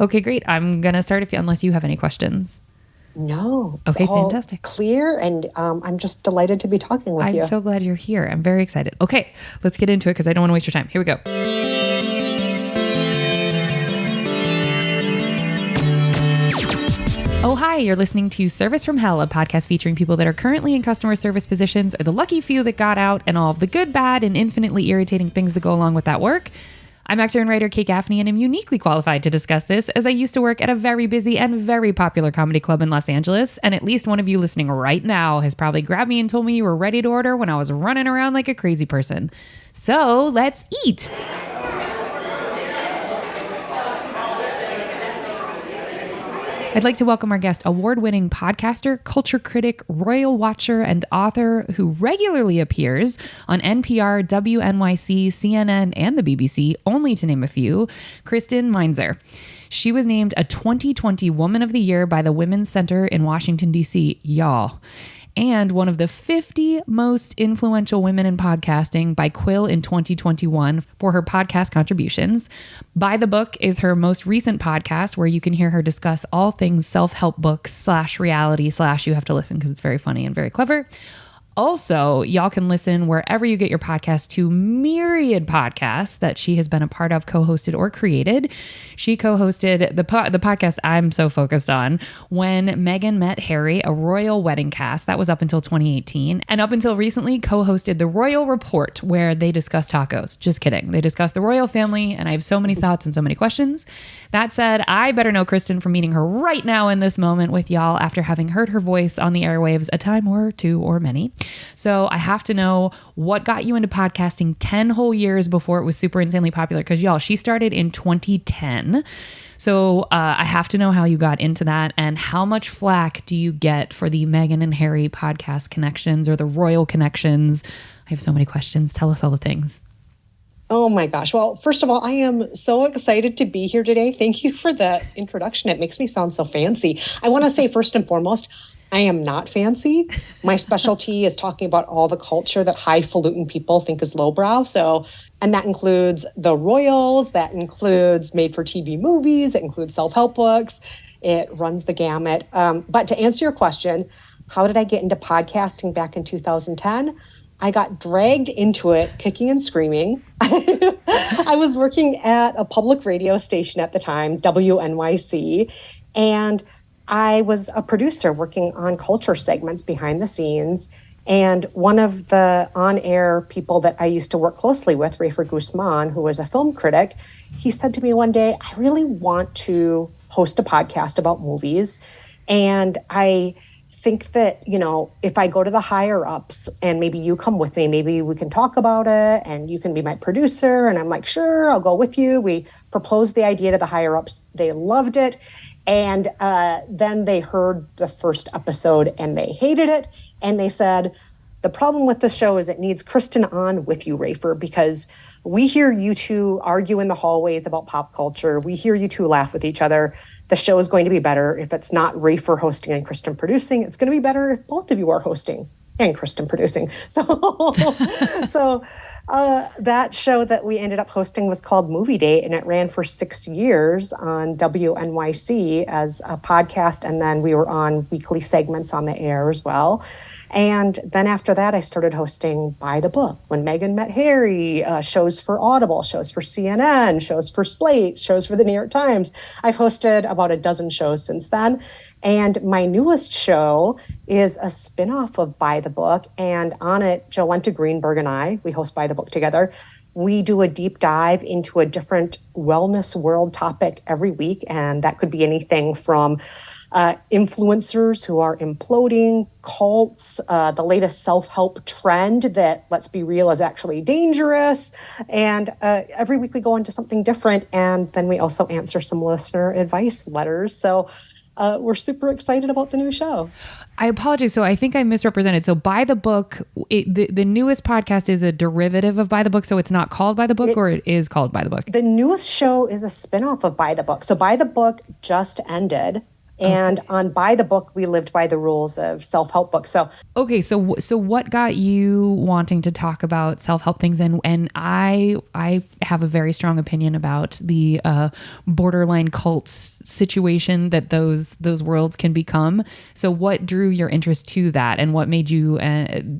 Okay, great. I'm going to start unless you have any questions. No. Okay, fantastic. Clear, and I'm just delighted to be talking with you. I'm so glad you're here. I'm very excited. Okay, let's get into it because I don't want to waste your time. Here we go. Oh, hi, you're listening to Service from Hell, a podcast featuring people that are currently in customer service positions or the lucky few that got out and all of the good, bad, and infinitely irritating things that go along with that work. I'm actor and writer Kate Gaffney, and am uniquely qualified to discuss this as I used to work at a very busy and very popular comedy club in Los Angeles, and at least one of you listening right now has probably grabbed me and told me you were ready to order when I was running around like a crazy person. So let's eat. I'd like to welcome our guest, award-winning podcaster, culture critic, royal watcher, and author who regularly appears on NPR, WNYC, CNN, and the BBC, only to name a few, Kristen Meinzer. She was named a 2020 Woman of the Year by the Women's Center in Washington, D.C., y'all. And one of the 50 most influential women in podcasting by Quill in 2021 for her podcast contributions. By the Book is her most recent podcast where you can hear her discuss all things self-help books / reality / you have to listen because it's very funny and very clever. Also, y'all can listen wherever you get your podcast to myriad podcasts that she has been a part of, co-hosted, or created. She co-hosted the podcast I'm so focused on, When Meghan Met Harry, a royal wedding cast. That was up until 2018. And up until recently, co-hosted The Royal Report, where they discuss tacos. Just kidding. They discuss the royal family, and I have so many thoughts and so many questions. That said, I better know Kristen from meeting her right now in this moment with y'all after having heard her voice on the airwaves a time or two or many. So I have to know what got you into podcasting 10 whole years before it was super insanely popular. Because y'all, she started in 2010. So I have to know how you got into that and how much flack do you get for the Meghan and Harry podcast connections or the royal connections? I have so many questions. Tell us all the things. Oh my gosh. Well, first of all, I am so excited to be here today. Thank you for the introduction. It makes me sound so fancy. I want to say first and foremost, I am not fancy. My specialty is talking about all the culture that highfalutin people think is lowbrow. And that includes the royals, that includes made-for-TV movies, that includes self-help books. It runs the gamut. But to answer your question, how did I get into podcasting back in 2010? I got dragged into it kicking and screaming. I was working at a public radio station at the time, WNYC, and I was a producer working on culture segments behind the scenes. And one of the on-air people that I used to work closely with, Rafer Guzman, who was a film critic, he said to me one day, I really want to host a podcast about movies. And I think that, if I go to the higher ups and maybe you come with me, maybe we can talk about it and you can be my producer. And I'm like, sure, I'll go with you. We proposed the idea to the higher ups. They loved it. And then they heard the first episode and they hated it. And they said, the problem with the show is it needs Kristen on with you, Rafer, because we hear you two argue in the hallways about pop culture. We hear you two laugh with each other. The show is going to be better if it's not Rafer hosting and Kristen producing. It's going to be better if both of you are hosting and Kristen producing. So that show that we ended up hosting was called Movie Date, and it ran for 6 years on WNYC as a podcast, and then we were on weekly segments on the air as well. And then after that, I started hosting By the Book, When Meghan Met Harry, shows for Audible, shows for CNN, shows for Slate, shows for the New York Times. I've hosted about a dozen shows since then. And my newest show is a spinoff of By the Book. And on it, Jolenta Greenberg and I, we host By the Book together. We do a deep dive into a different wellness world topic every week. And that could be anything from influencers who are imploding, cults, the latest self-help trend that, let's be real, is actually dangerous. And every week we go into something different. And then we also answer some listener advice letters. So we're super excited about the new show. I apologize. So I think I misrepresented. So By the Book, the newest podcast is a derivative of By the Book. So it's not called By the Book, or it is called By the Book? The newest show is a spinoff of By the Book. So By the Book just ended And on By the Book, we lived by the rules of self-help books. So Okay, so what got you wanting to talk about self-help things? And I have a very strong opinion about the borderline cults situation that those worlds can become. So what drew your interest to that, and what made you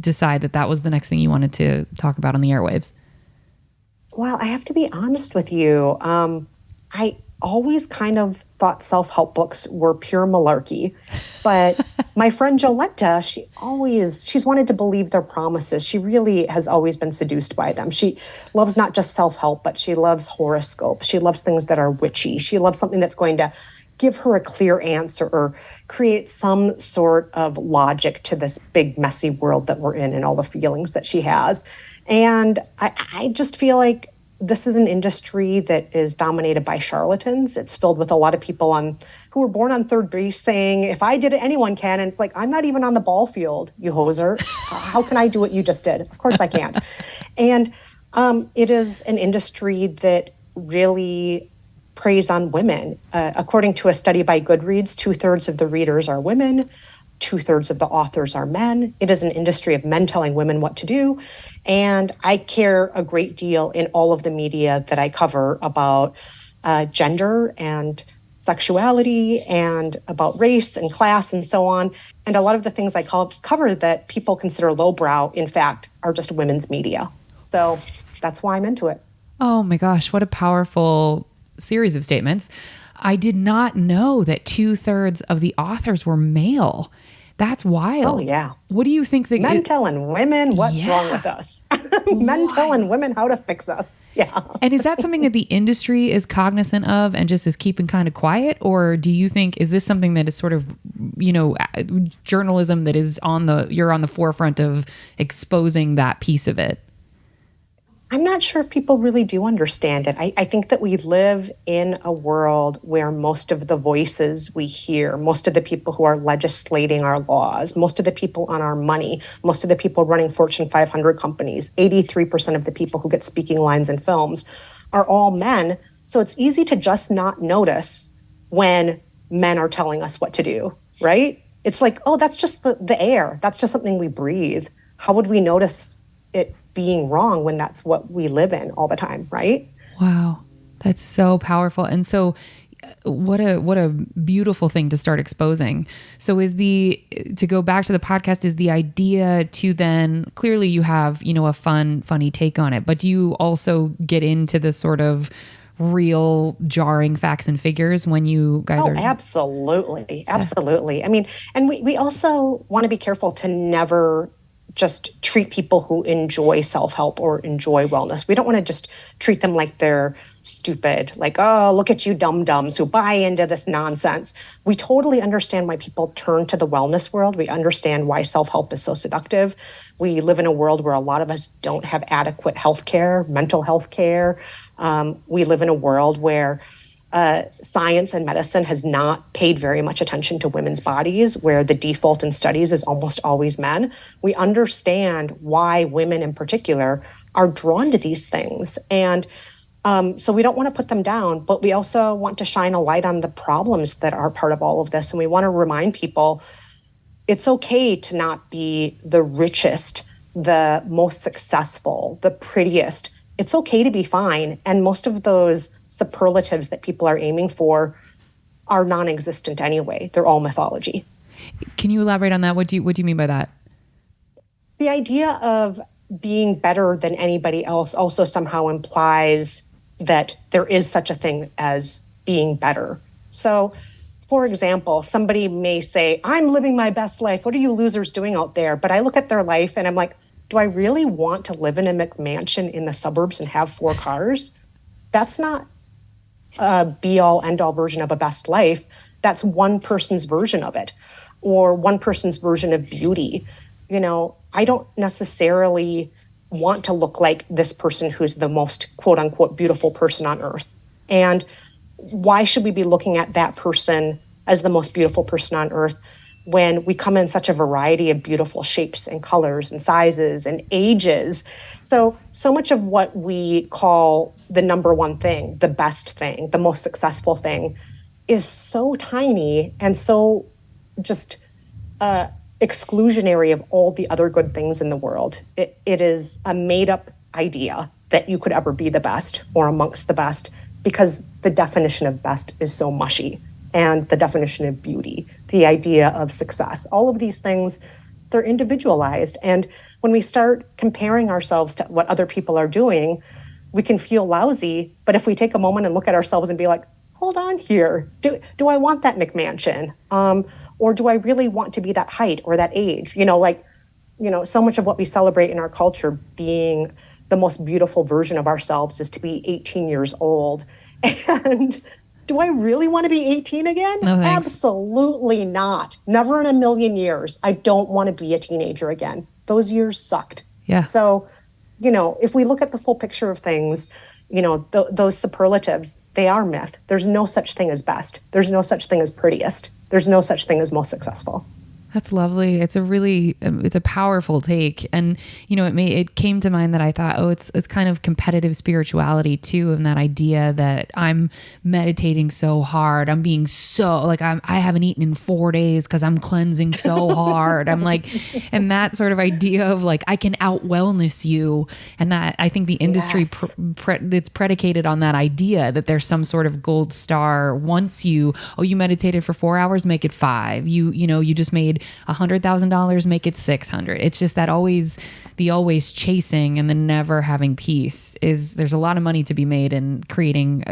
decide that that was the next thing you wanted to talk about on the airwaves? well, I have to be honest with you. I always kind of thought self-help books were pure malarkey. But my friend Jolenta, she's wanted to believe their promises. She really has always been seduced by them. She loves not just self-help, but she loves horoscopes. She loves things that are witchy. She loves something that's going to give her a clear answer or create some sort of logic to this big, messy world that we're in and all the feelings that she has. And I just feel like this is an industry that is dominated by charlatans. It's filled with a lot of people who were born on third base saying, if I did it, anyone can. And it's like, I'm not even on the ball field, you hoser. How can I do what you just did? Of course I can't. And it is an industry that really preys on women. According to a study by Goodreads, 2/3 of the readers are women. 2/3 of the authors are men. It is an industry of men telling women what to do. And I care a great deal in all of the media that I cover about gender and sexuality and about race and class and so on. And a lot of the things I cover that people consider lowbrow, in fact, are just women's media. So that's why I'm into it. Oh my gosh, what a powerful series of statements. I did not know that 2/3 of the authors were male. That's wild. Oh, yeah. What do you think that Men telling women what's wrong with us. Men telling women how to fix us. Yeah. And is that something that the industry is cognizant of and just is keeping kind of quiet? Or do you think, is this something that is sort of, journalism that is you're on the forefront of exposing that piece of it? I'm not sure if people really do understand it. I think that we live in a world where most of the voices we hear, most of the people who are legislating our laws, most of the people on our money, most of the people running Fortune 500 companies, 83% of the people who get speaking lines in films are all men. So it's easy to just not notice when men are telling us what to do, right? It's like, oh, that's just the air. That's just something we breathe. How would we notice it being wrong when that's what we live in all the time, right? Wow. That's so powerful. And so what a beautiful thing to start exposing. So to go back to the podcast, is the idea to then, clearly you have, a funny take on it, but do you also get into the sort of real jarring facts and figures when you guys are? Absolutely. Absolutely. I mean, and we also want to be careful to never just treat people who enjoy self-help or enjoy wellness. We don't want to just treat them like they're stupid, like, oh, look at you dum-dums who buy into this nonsense. We totally understand why people turn to the wellness world. We understand why self-help is so seductive. We live in a world where a lot of us don't have adequate health care, mental health care. We live in a world where science and medicine has not paid very much attention to women's bodies, where the default in studies is almost always men. We understand why women in particular are drawn to these things. And so we don't want to put them down, but we also want to shine a light on the problems that are part of all of this. And we want to remind people it's okay to not be the richest, the most successful, the prettiest. It's okay to be fine. And most of those superlatives that people are aiming for are non-existent anyway. They're all mythology. Can you elaborate on that? What do you mean by that? The idea of being better than anybody else also somehow implies that there is such a thing as being better. So, for example, somebody may say, I'm living my best life. What are you losers doing out there? But I look at their life and I'm like, do I really want to live in a McMansion in the suburbs and have 4 cars? That's not a be-all, end-all version of a best life. That's one person's version of it, or one person's version of beauty. I don't necessarily want to look like this person who's the most quote-unquote beautiful person on earth. And why should we be looking at that person as the most beautiful person on earth when we come in such a variety of beautiful shapes and colors and sizes and ages? So much of what we call the number one thing, the best thing, the most successful thing, is so tiny and so just exclusionary of all the other good things in the world. It is a made up idea that you could ever be the best or amongst the best, because the definition of best is so mushy, and the definition of beauty, the idea of success, all of these things, they're individualized. And when we start comparing ourselves to what other people are doing, we can feel lousy. But if we take a moment and look at ourselves and be like, hold on here, do I want that McMansion? Or do I really want to be that height or that age? So much of what we celebrate in our culture being the most beautiful version of ourselves is to be 18 years old. And do I really want to be 18 again? No, thanks. Absolutely not. Never in a million years. I don't want to be a teenager again. Those years sucked. Yeah. So, if we look at the full picture of things, those superlatives, they are myth. There's no such thing as best. There's no such thing as prettiest. There's no such thing as most successful. That's lovely. It's a powerful take. And, it came to mind that I thought, it's kind of competitive spirituality too. And that idea that I'm meditating so hard. I'm being so I haven't eaten in 4 days because I'm cleansing so hard. I'm like, and that sort of idea of I can out wellness you. And that I think the industry, yes. it's predicated on that idea that there's some sort of gold star. Once you meditated for 4 hours, make it 5. You just made $100,000, make it 600. It's just that always chasing and the never having peace there's a lot of money to be made in creating,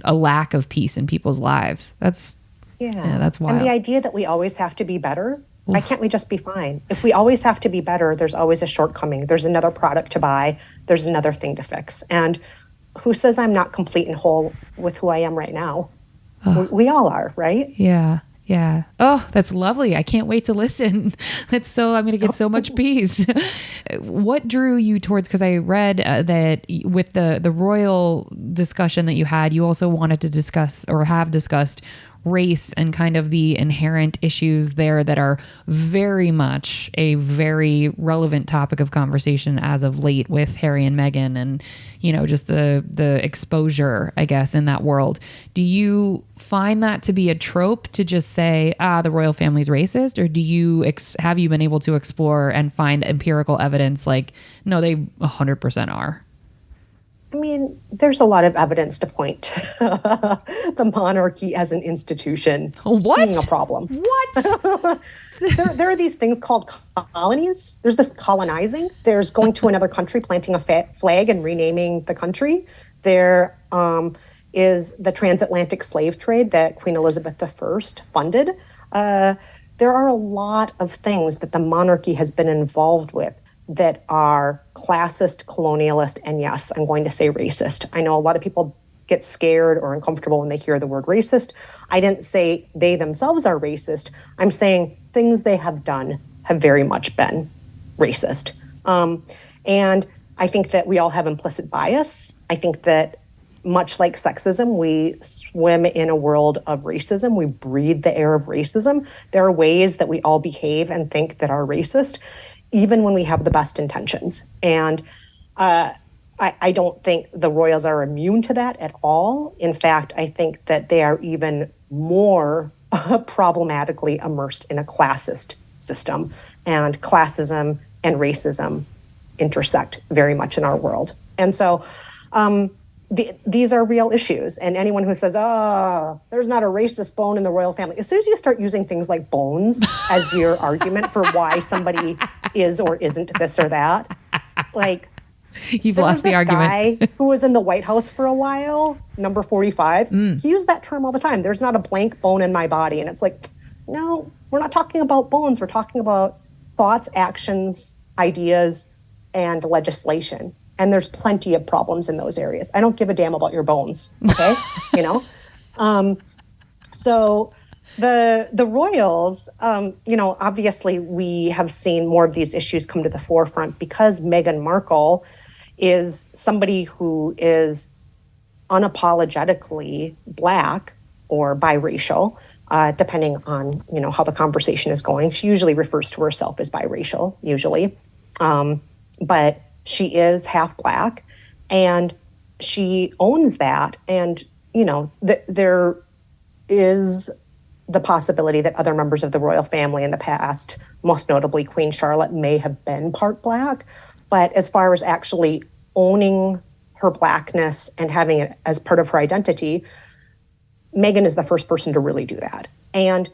a lack of peace in people's lives. That's wild. And the idea that we always have to be better. Why can't we just be fine? If we always have to be better, there's always a shortcoming. There's another product to buy. There's another thing to fix. And who says I'm not complete and whole with who I am right now? We all are, right? Yeah. Yeah. Oh, that's lovely. I can't wait to listen. I'm going to get so much peace. What drew you towards, because I read that with the royal discussion that you had, you also wanted to discuss or have discussed race and kind of the inherent issues there that are very much a very relevant topic of conversation as of late with Harry and Meghan and, just the exposure, I guess, in that world. Do you find that to be a trope to just say, the royal family's racist? Or have you been able to explore and find empirical evidence no, they 100% are? I mean, there's a lot of evidence to point to the monarchy as an institution being a problem. What? There are these things called colonies. There's this colonizing. There's going to another country, planting a flag and renaming the country. There is the transatlantic slave trade that Queen Elizabeth I funded. There are a lot of things that the monarchy has been involved with that are classist, colonialist, and yes, I'm going to say racist. I know a lot of people get scared or uncomfortable when they hear the word racist. I didn't say they themselves are racist. I'm saying things they have done have very much been racist. And I think that we all have implicit bias. I think that much like sexism, we swim in a world of racism. We breathe the air of racism. There are ways that we all behave and think that are racist, even when we have the best intentions. And I don't think the royals are immune to that at all. In fact, I think that they are even more problematically immersed in a classist system. And classism and racism intersect very much in our world. And so these are real issues. And anyone who says, there's not a racist bone in the royal family, as soon as you start using things like bones as your argument for why somebody is or isn't this or that, you've lost the argument. Guy who was in the White House for a while, number 45, he used that term all the time. There's not a blank bone in my body. And it's no, we're not talking about bones. We're talking about thoughts, actions, ideas, and legislation. And there's plenty of problems in those areas. I don't give a damn about your bones, okay? So the royals, obviously we have seen more of these issues come to the forefront because Meghan Markle is somebody who is unapologetically Black or biracial, depending on, how the conversation is going. She usually refers to herself as biracial, usually. But she is half Black, and she owns that. And, there is the possibility that other members of the royal family in the past, most notably Queen Charlotte, may have been part Black. But as far as actually owning her Blackness and having it as part of her identity, Meghan is the first person to really do that. And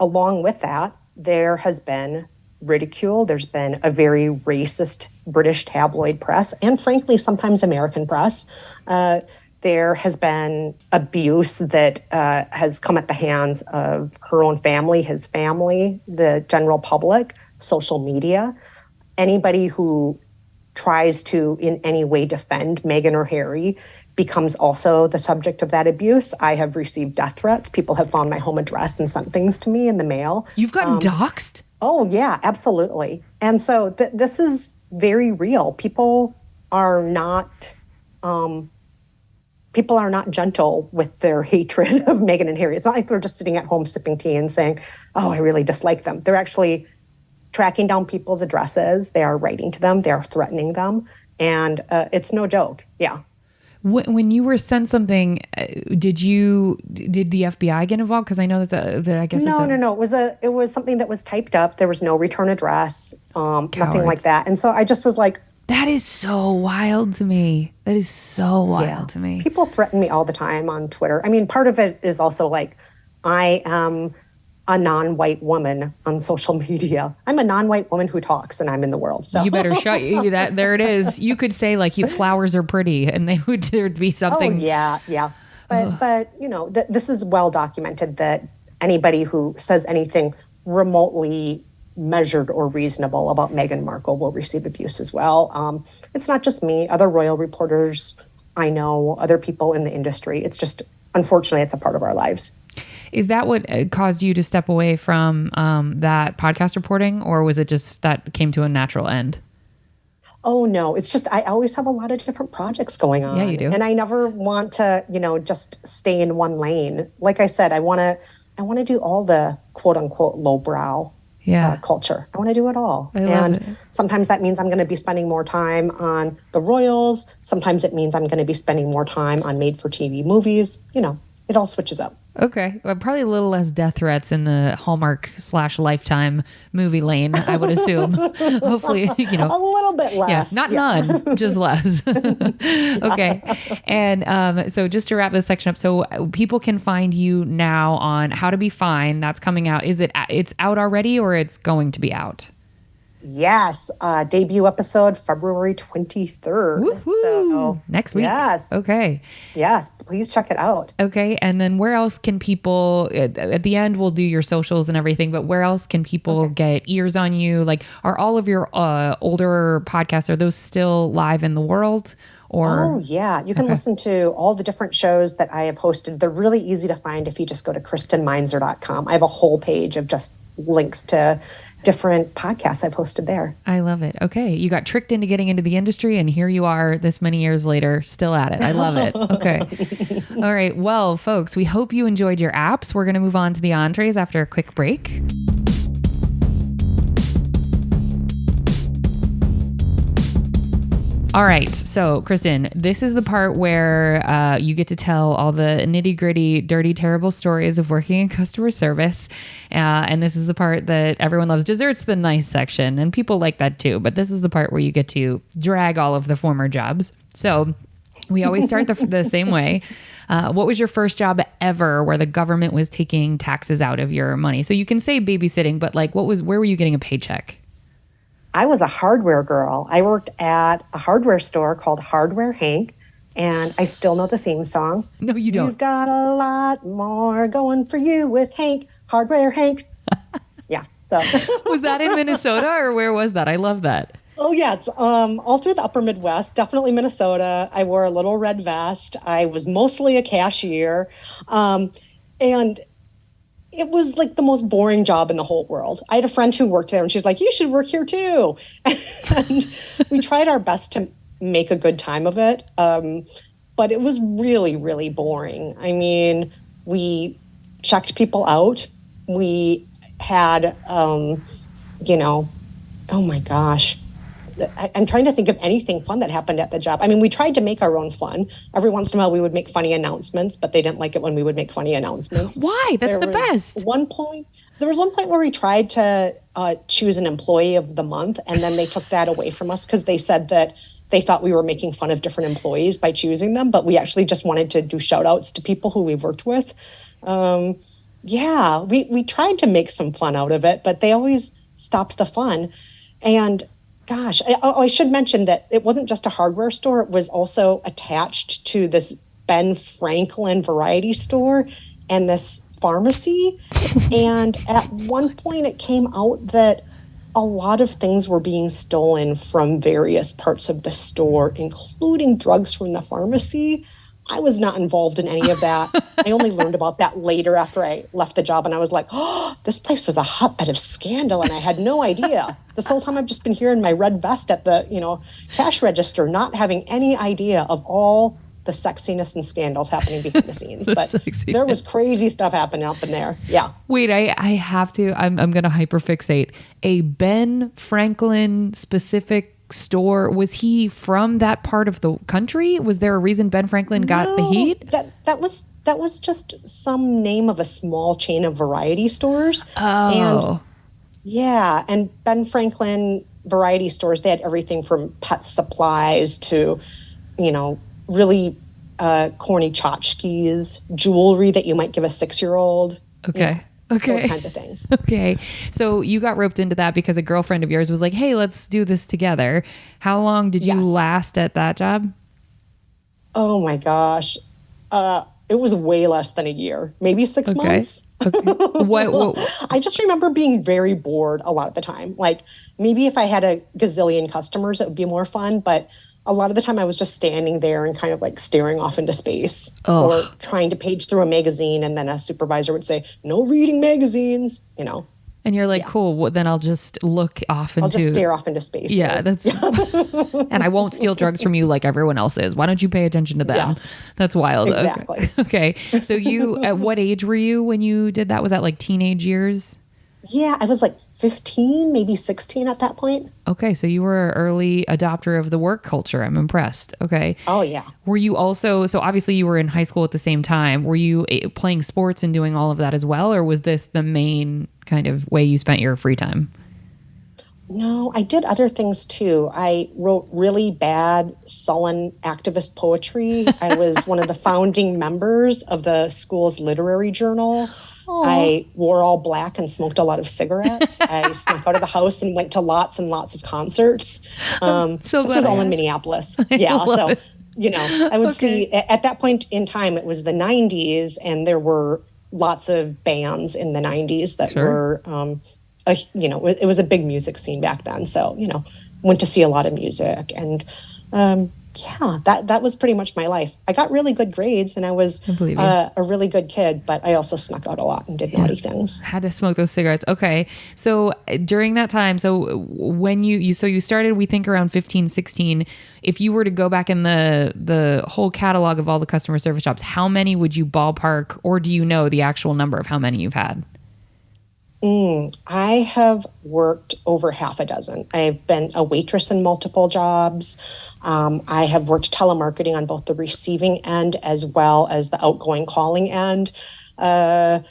along with that, there has been ridicule. There's been a very racist British tabloid press, and frankly, sometimes American press. There has been abuse that has come at the hands of her own family, his family, the general public, social media. Anybody who tries to in any way defend Meghan or Harry becomes also the subject of that abuse. I have received death threats. People have found my home address and sent things to me in the mail. You've gotten doxxed? Oh, yeah, absolutely. And so this is very real. People are not gentle with their hatred of Meghan and Harry. It's not like they're just sitting at home sipping tea and saying, oh, I really dislike them. They're actually tracking down people's addresses. They are writing to them. They are threatening them. And it's no joke. Yeah. When you were sent something, did the FBI get involved? Because I know No. It was something that was typed up. There was no return address, nothing like that. And so I just was like, that is so wild to me. That is so wild to me. People threaten me all the time on Twitter. I mean, part of it is also like, I am a non-white woman on social media. I'm a non-white woman who talks, and I'm in the world. So you better shut that. There it is. You could say like, flowers are pretty, and there'd be something. Oh yeah. But this is well documented that anybody who says anything remotely measured or reasonable about Meghan Markle will receive abuse as well. It's not just me. Other royal reporters I know, other people in the industry. It's just, unfortunately, it's a part of our lives. Is that what caused you to step away from that podcast reporting, or was it just that came to a natural end? Oh, no. It's just I always have a lot of different projects going on. Yeah, you do. And I never want to, just stay in one lane. Like I said, I want to do all the quote unquote lowbrow culture. I want to do it all. And sometimes that means I'm going to be spending more time on the royals. Sometimes it means I'm going to be spending more time on made-for-TV movies. It all switches up. Okay. Well, probably a little less death threats in the Hallmark/Lifetime movie lane, I would assume. Hopefully, A little bit less. Yeah, not none, just less. Okay. And so just to wrap this section up, so people can find you now on How to Be Fine. That's coming out. It's out already, or it's going to be out? Yes, debut episode February 23rd. Woo-hoo. So next week. Yes. Okay. Yes, please check it out. Okay, and then where else can people? At the end, we'll do your socials and everything. But where else can people get ears on you? Like, are all of your older podcasts, are those still live in the world? Or? Oh, yeah. You can listen to all the different shows that I have hosted. They're really easy to find if you just go to KristenMeinzer.com. I have a whole page of just links to different podcasts I've hosted there. I love it. Okay. You got tricked into getting into the industry, and here you are this many years later, still at it. I love it. Okay. All right. Well, folks, we hope you enjoyed your apps. We're going to move on to the entrees after a quick break. All right. So, Kristen, this is the part where you get to tell all the nitty gritty, dirty, terrible stories of working in customer service. And this is the part that everyone loves. Dessert's the nice section, and people like that too. But this is the part where you get to drag all of the former jobs. So we always start the same way. What was your first job ever where the government was taking taxes out of your money? So you can say babysitting, but like, where were you getting a paycheck? I was a hardware girl. I worked at a hardware store called Hardware Hank, and I still know the theme song. No, you don't. You've got a lot more going for you with Hank, Hardware Hank. Yeah. So. Was that in Minnesota, or where was that? I love that. Oh, yeah. It's all through the upper Midwest, definitely Minnesota. I wore a little red vest. I was mostly a cashier. And it was like the most boring job in the whole world. I had a friend who worked there, and she's like, you should work here too. And we tried our best to make a good time of it. But it was really, really boring. I mean, we checked people out. We had, oh my gosh, I'm trying to think of anything fun that happened at the job. I mean, we tried to make our own fun. Every once in a while, we would make funny announcements, but they didn't like it when we would make funny announcements. Why? That's There the was best. one point. There was one point where we tried to choose an employee of the month, and then they took that away from us because they said that they thought we were making fun of different employees by choosing them, but we actually just wanted to do shout outs to people who we've worked with. Um, yeah, we tried to make some fun out of it, but they always stopped the fun. And gosh, I should mention that it wasn't just a hardware store, it was also attached to this Ben Franklin variety store and this pharmacy. And at one point, it came out that a lot of things were being stolen from various parts of the store, including drugs from the pharmacy. I was not involved in any of that. I only learned about that later after I left the job, and I was like, oh, this place was a hotbed of scandal, and I had no idea. This whole time I've just been here in my red vest at the, cash register, not having any idea of all the sexiness and scandals happening behind the scenes. But sexiness. There was crazy stuff happening up in there. Yeah. Wait, I have to, I'm going to hyperfixate. A Ben Franklin specific store. Was he from that part of the country? Was there a reason Ben Franklin got the heat? That was just some name of a small chain of variety stores. Oh. And yeah, and Ben Franklin variety stores, they had everything from pet supplies to, really corny tchotchkes, jewelry that you might give a 6-year-old. Okay. Okay. Those kinds of things. Okay. So you got roped into that because a girlfriend of yours was like, hey, let's do this together. How long did you last at that job? Oh my gosh. It was way less than a year, maybe 6 months. Okay. What? I just remember being very bored a lot of the time. Like maybe if I had a gazillion customers, it would be more fun. But a lot of the time I was just standing there and kind of like staring off into space or trying to page through a magazine. And then a supervisor would say, no reading magazines, And you're like, cool, well, then I'll just look off into... I'll just stare off into space. Yeah, that's... And I won't steal drugs from you like everyone else is. Why don't you pay attention to them? Yes, that's wild. exactly. Okay. So at what age were you when you did that? Was that like teenage years? Yeah, I was like 15, maybe 16 at that point. Okay, so you were an early adopter of the work culture. I'm impressed. Okay. Oh, yeah. Were you also, so obviously you were in high school at the same time. Were you playing sports and doing all of that as well? Or was this the main kind of way you spent your free time? No, I did other things too. I wrote really bad, sullen activist poetry. I was one of the founding members of the school's literary journal. Aww. I wore all black and smoked a lot of cigarettes. I snuck out of the house and went to lots and lots of concerts. This was all in Minneapolis. Yeah, so it. I would see at that point in time, it was the 90s, and there were lots of bands in the 90s that were, it was a big music scene back then. So, went to see a lot of music, and that was pretty much my life. I got really good grades, and I was a really good kid, but I also snuck out a lot and did naughty things. Had to smoke those cigarettes. Okay. So during that time, so when you started, we think around 15, 16, if you were to go back in the whole catalog of all the customer service jobs, how many would you ballpark, or do you know the actual number of how many you've had? I have worked over half a dozen. I've been a waitress in multiple jobs. I have worked telemarketing on both the receiving end as well as the outgoing calling end. I've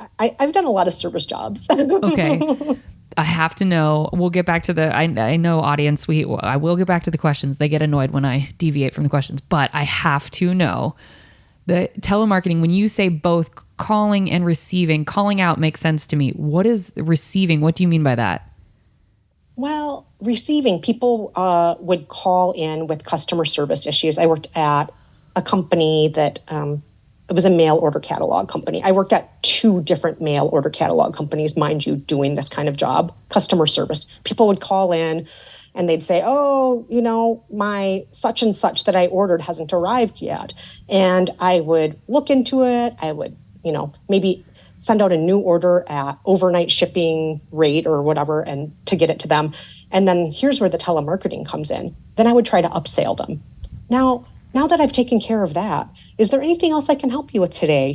done a lot of service jobs. Okay. I have to know. We'll get back to I know audience, I will get back to the questions. They get annoyed when I deviate from the questions, but I have to know. The telemarketing, when you say both calling and receiving, calling out makes sense to me. What is receiving? What do you mean by that? Well, receiving, people would call in with customer service issues. I worked at a company that it was a mail order catalog company. I worked at 2 different mail order catalog companies, mind you, doing this kind of job, customer service. People would call in and they'd say, oh, my such and such that I ordered hasn't arrived yet. And I would look into it. I would, maybe send out a new order at overnight shipping rate or whatever, and to get it to them. And then here's where the telemarketing comes in. Then I would try to upsell them. Now that I've taken care of that, is there anything else I can help you with today?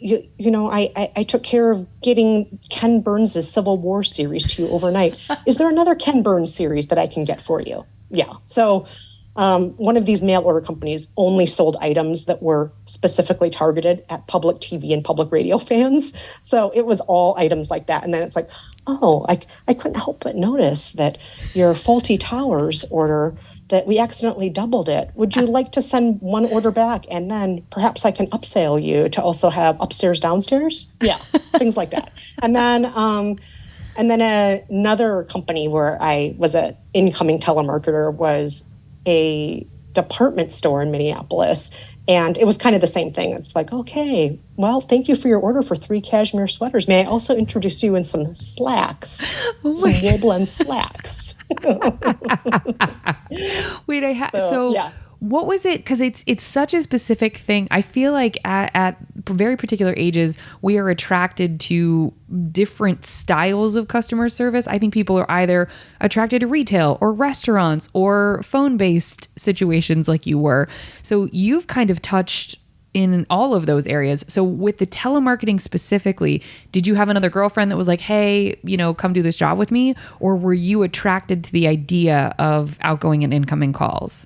I took care of getting Ken Burns' Civil War series to you overnight. Is there another Ken Burns series that I can get for you? Yeah. So one of these mail order companies only sold items that were specifically targeted at public TV and public radio fans. So it was all items like that. And then it's like, oh, I couldn't help but notice that your Faulty Towers order, that we accidentally doubled it. Would you like to send one order back, and then perhaps I can upsell you to also have upstairs, downstairs? Yeah, things like that. And then another company where I was an incoming telemarketer was a department store in Minneapolis. And it was kind of the same thing. It's like, okay, well, thank you for your order for 3 cashmere sweaters. May I also introduce you in some slacks, some wool blend slacks? Wait, yeah. What was it? Because it's such a specific thing. I feel like at very particular ages, we are attracted to different styles of customer service. I think people are either attracted to retail or restaurants or phone-based situations like you were. So you've kind of touched in all of those areas. So with the telemarketing specifically, did you have another girlfriend that was like, hey, come do this job with me? Or were you attracted to the idea of outgoing and incoming calls?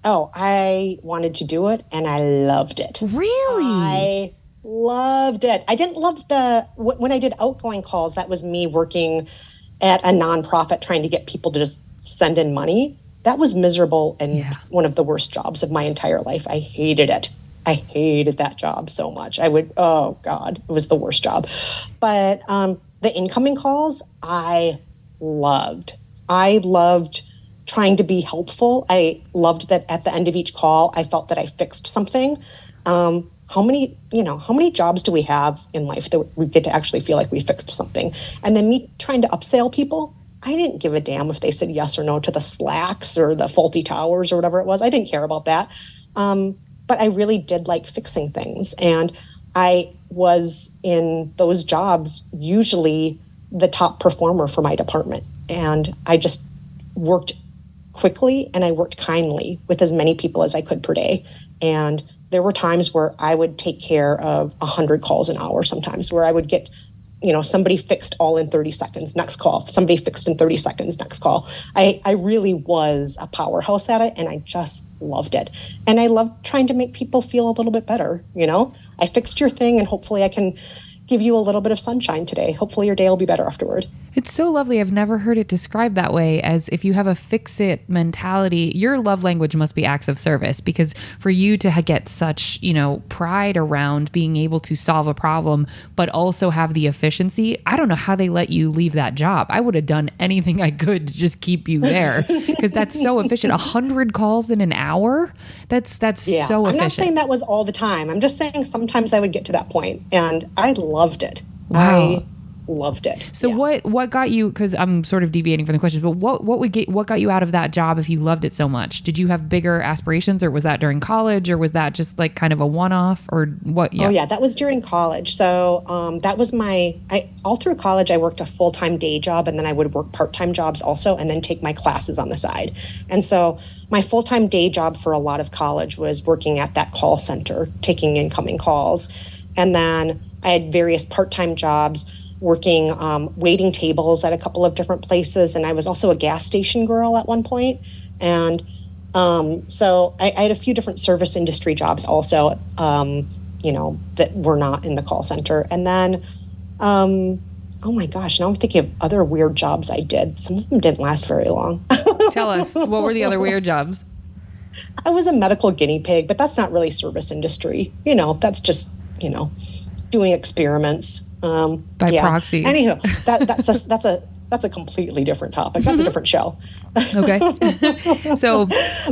Oh, I wanted to do it, and I loved it. Really? I loved it. I didn't love when I did outgoing calls, that was me working at a nonprofit trying to get people to just send in money. That was miserable and one of the worst jobs of my entire life. I hated it. I hated that job so much. Oh God, it was the worst job. But the incoming calls, I loved. I loved trying to be helpful. I loved that at the end of each call, I felt that I fixed something. How many jobs do we have in life that we get to actually feel like we fixed something? And then me trying to upsell people, I didn't give a damn if they said yes or no to the slacks or the Faulty Towers or whatever it was. I didn't care about that. But I really did like fixing things. And I was in those jobs usually the top performer for my department. And I just worked quickly and I worked kindly with as many people as I could per day. And there were times where I would take care of 100 calls an hour sometimes, where I would get, somebody fixed all in 30 seconds, next call. Somebody fixed in 30 seconds, next call. I really was a powerhouse at it, and I just loved it. And I loved trying to make people feel a little bit better, I fixed your thing, and hopefully I can give you a little bit of sunshine today. Hopefully your day will be better afterward. It's so lovely. I've never heard it described that way, as if you have a fix-it mentality. Your love language must be acts of service, because for you to get such, pride around being able to solve a problem, but also have the efficiency, I don't know how they let you leave that job. I would have done anything I could to just keep you there, because that's so efficient. 100 calls in an hour? That's so efficient. I'm not saying that was all the time. I'm just saying sometimes I would get to that point, and I loved it. Wow. Loved it. So what got you, because I'm sort of deviating from the questions, but what got you out of that job if you loved it so much? Did you have bigger aspirations, or was that during college, or was that just like kind of a one-off, or what? Yeah. Oh yeah, that was during college. So that was all through college I worked a full-time day job, and then I would work part-time jobs also, and then take my classes on the side. And so my full-time day job for a lot of college was working at that call center, taking incoming calls. And then I had various part-time jobs working waiting tables at a couple of different places. And I was also a gas station girl at one point. And so I had a few different service industry jobs also, that were not in the call center. And then, oh my gosh, now I'm thinking of other weird jobs I did. Some of them didn't last very long. Tell us, what were the other weird jobs? I was a medical guinea pig, but that's not really service industry. That's just, doing experiments. By proxy. Anywho, that's a completely different topic. That's a different show. Okay. So,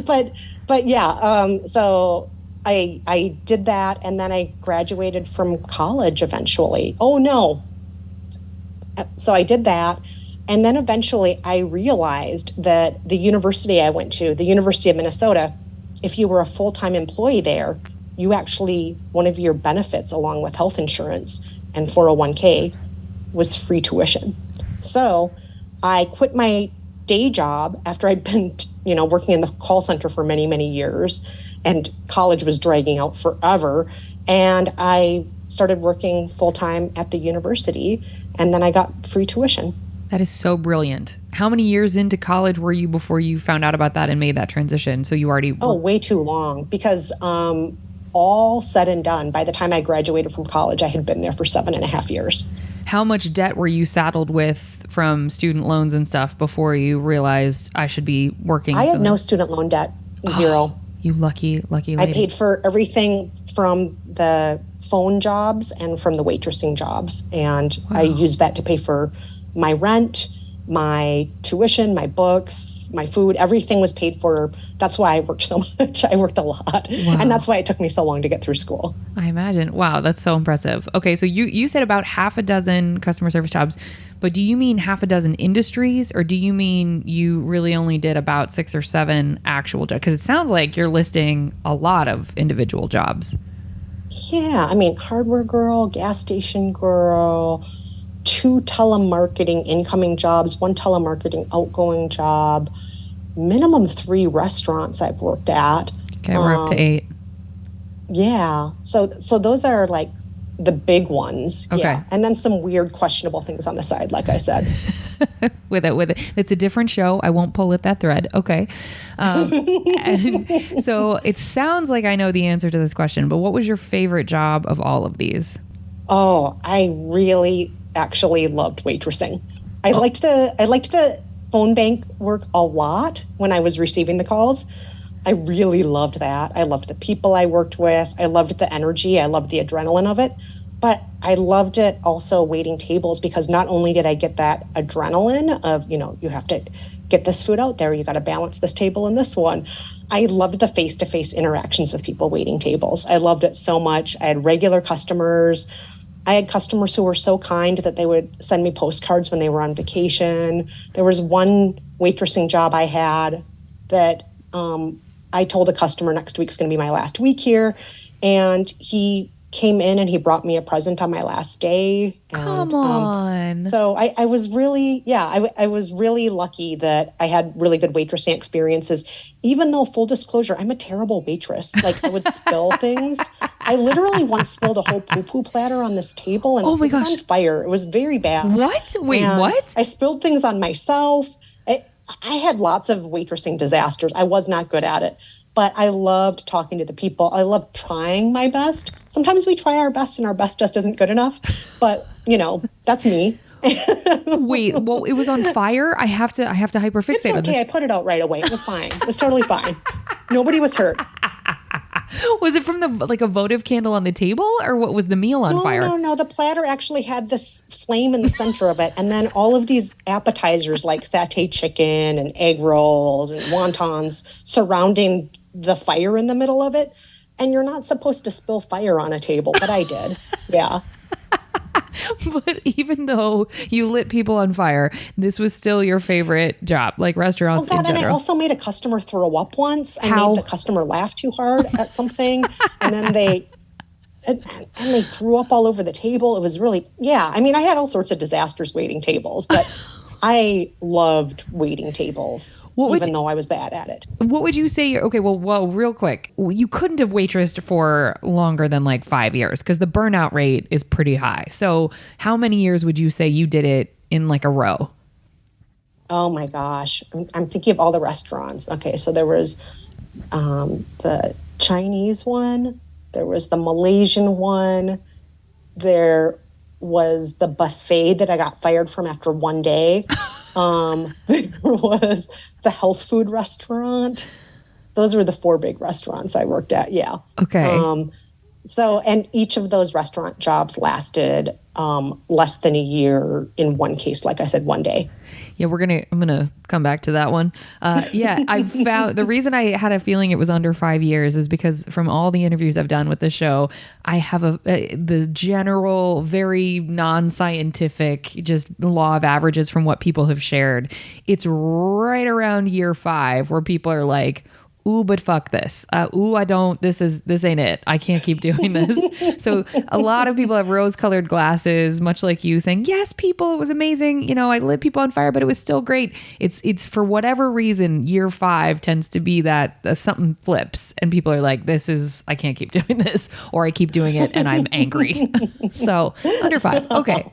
but yeah. So I did that, and then I graduated from college eventually. Oh no. So I did that, and then eventually I realized that the university I went to, the University of Minnesota, if you were a full-time employee there, you actually, one of your benefits along with health insurance and 401k was free tuition. So I quit my day job after I'd been, working in the call center for many, many years, and college was dragging out forever. And I started working full-time at the university, and then I got free tuition. That is so brilliant. How many years into college were you before you found out about that and made that transition? So you already Oh, way too long, because all said and done, by the time I graduated from college, I had been there for 7.5 years. How much debt were you saddled with from student loans and stuff before you realized I should be working? I had no student loan debt, zero. You lucky lady. I paid for everything from the phone jobs and from the waitressing jobs. And I used that to pay for my rent, my tuition, my books, my food. Everything was paid for. That's why I worked so much. I worked a lot. Wow. And that's why it took me so long to get through school. I imagine. Wow, that's so impressive. Okay, so you said about half a dozen customer service jobs, but do you mean half a dozen industries, or do you mean you really only did about 6 or 7 actual jobs? Because it sounds like you're listing a lot of individual jobs. Yeah, I mean, hardware girl, gas station girl, 2 telemarketing incoming jobs, 1 telemarketing outgoing job, minimum 3 restaurants I've worked at. Okay, we're up to 8. Yeah, so those are like the big ones. Okay. Yeah. And then some weird questionable things on the side, like I said. with it. It's a different show. I won't pull at that thread. Okay. And so it sounds like I know the answer to this question, but what was your favorite job of all of these? Oh, I really actually loved waitressing. I liked the phone bank work a lot when I was receiving the calls. I really loved that. I loved the people I worked with. I loved the energy. I loved the adrenaline of it. But I loved it also waiting tables, because not only did I get that adrenaline of, you have to get this food out there, you got to balance this table and this one. I loved the face-to-face interactions with people waiting tables. I loved it so much. I had regular customers. I had customers who were so kind that they would send me postcards when they were on vacation. There was one waitressing job I had that I told a customer next week's going to be my last week here, and he came in and he brought me a present on my last day. And, Come on. So I was really, I was really lucky that I had really good waitressing experiences, even though, full disclosure, I'm a terrible waitress. Like, I would spill things. I literally once spilled a whole poo-poo platter on this table, and oh my it was gosh, on fire. It was very bad. What? Wait, and what? I spilled things on myself. I had lots of waitressing disasters. I was not good at it. But I loved talking to the people. I loved trying my best. Sometimes we try our best and our best just isn't good enough. But, that's me. Wait, well, it was on fire? I have to hyperfixate it's okay. on this. I put it out right away. It was fine. It was totally fine. Nobody was hurt. Was it from a votive candle on the table, or what was the meal on fire? No. The platter actually had this flame in the center of it. And then all of these appetizers like satay chicken and egg rolls and wontons surrounding the fire in the middle of it. And you're not supposed to spill fire on a table, but I did. Yeah. But even though you lit people on fire, this was still your favorite job, like restaurants in general. And I also made a customer throw up once. I How? made the customer laugh too hard at something, and then they threw up all over the table. It was really, I mean, I had all sorts of disasters waiting tables, but I loved waiting tables, even though I was bad at it. What would you say? Okay, well, real quick, you couldn't have waitressed for longer than like 5 years, because the burnout rate is pretty high. So how many years would you say you did it in like a row? Oh my gosh. I'm thinking of all the restaurants. Okay, so there was the Chinese one. There was the Malaysian one. There was the buffet that I got fired from after one day. There was the health food restaurant. Those were the 4 big restaurants I worked at. Yeah. Okay. And each of those restaurant jobs lasted less than a year. In one case, like I said, one day. Yeah, I'm gonna come back to that one. I found the reason I had a feeling it was under 5 years is because from all the interviews I've done with the show, I have the general, very non-scientific, just law of averages from what people have shared. It's right around year 5 where people are like, ooh, but fuck this. Ooh, this ain't it. I can't keep doing this. So a lot of people have rose-colored glasses, much like you, saying, yes, people, it was amazing. You know, I lit people on fire, but it was still great. It's for whatever reason, year 5 tends to be that something flips and people are like, I can't keep doing this, or I keep doing it and I'm angry. So under 5. Okay.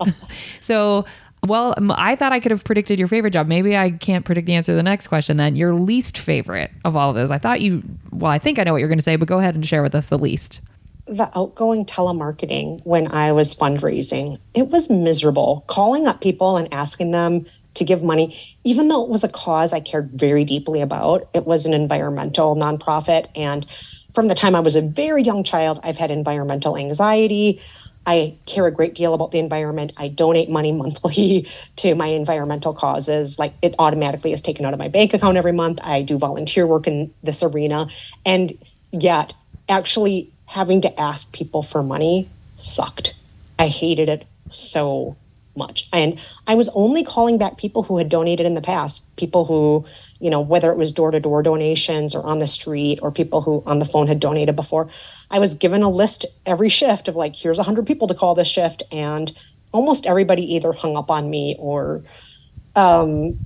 So, well, I thought I could have predicted your favorite job. Maybe I can't predict the answer to the next question then. Your least favorite of all of those. I think I know what you're going to say, but go ahead and share with us the least. The outgoing telemarketing when I was fundraising, it was miserable. Calling up people and asking them to give money, even though it was a cause I cared very deeply about. It was an environmental nonprofit. And from the time I was a very young child, I've had environmental anxiety. I care a great deal about the environment. I donate money monthly to my environmental causes. Like, it automatically is taken out of my bank account every month. I do volunteer work in this arena. And yet, actually having to ask people for money sucked. I hated it so much. And I was only calling back people who had donated in the past, people who, you know, whether it was door-to-door donations or on the street, or people who on the phone had donated before. I was given a list every shift of like, here's 100 people to call this shift. And almost everybody either hung up on me or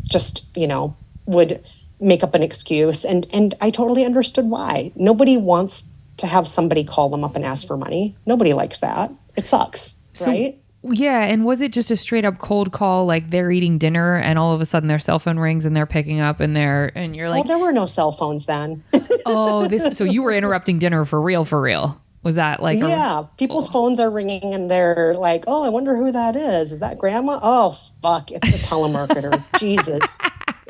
just, you know, would make up an excuse. And I totally understood why. Nobody wants to have somebody call them up and ask for money. Nobody likes that. It sucks, right? Yeah. And was it just a straight up cold call? Like, they're eating dinner and all of a sudden their cell phone rings and they're picking up and you're like, well, there were no cell phones then. so you were interrupting dinner for real? Was that like, yeah, people's phones are ringing and they're like, oh, I wonder who that is. Is that grandma? Oh, fuck. It's the telemarketer. Jesus.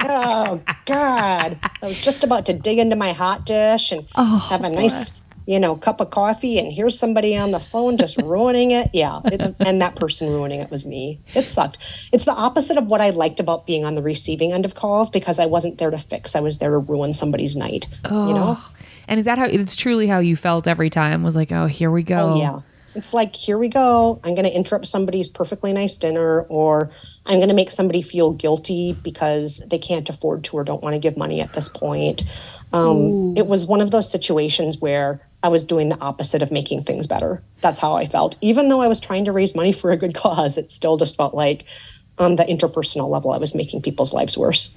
Oh, God. I was just about to dig into my hot dish and have a nice, you know, cup of coffee, and here's somebody on the phone just ruining it. Yeah, and that person ruining it was me. It sucked. It's the opposite of what I liked about being on the receiving end of calls, because I wasn't there to fix. I was there to ruin somebody's night, you know? And is that how it's truly how you felt every time? Was like, oh, here we go. Oh, yeah. It's like, here we go. I'm going to interrupt somebody's perfectly nice dinner, or I'm going to make somebody feel guilty because they can't afford to or don't want to give money at this point. It was one of those situations where I was doing the opposite of making things better. That's how I felt. Even though I was trying to raise money for a good cause, it still just felt like on the interpersonal level, I was making people's lives worse.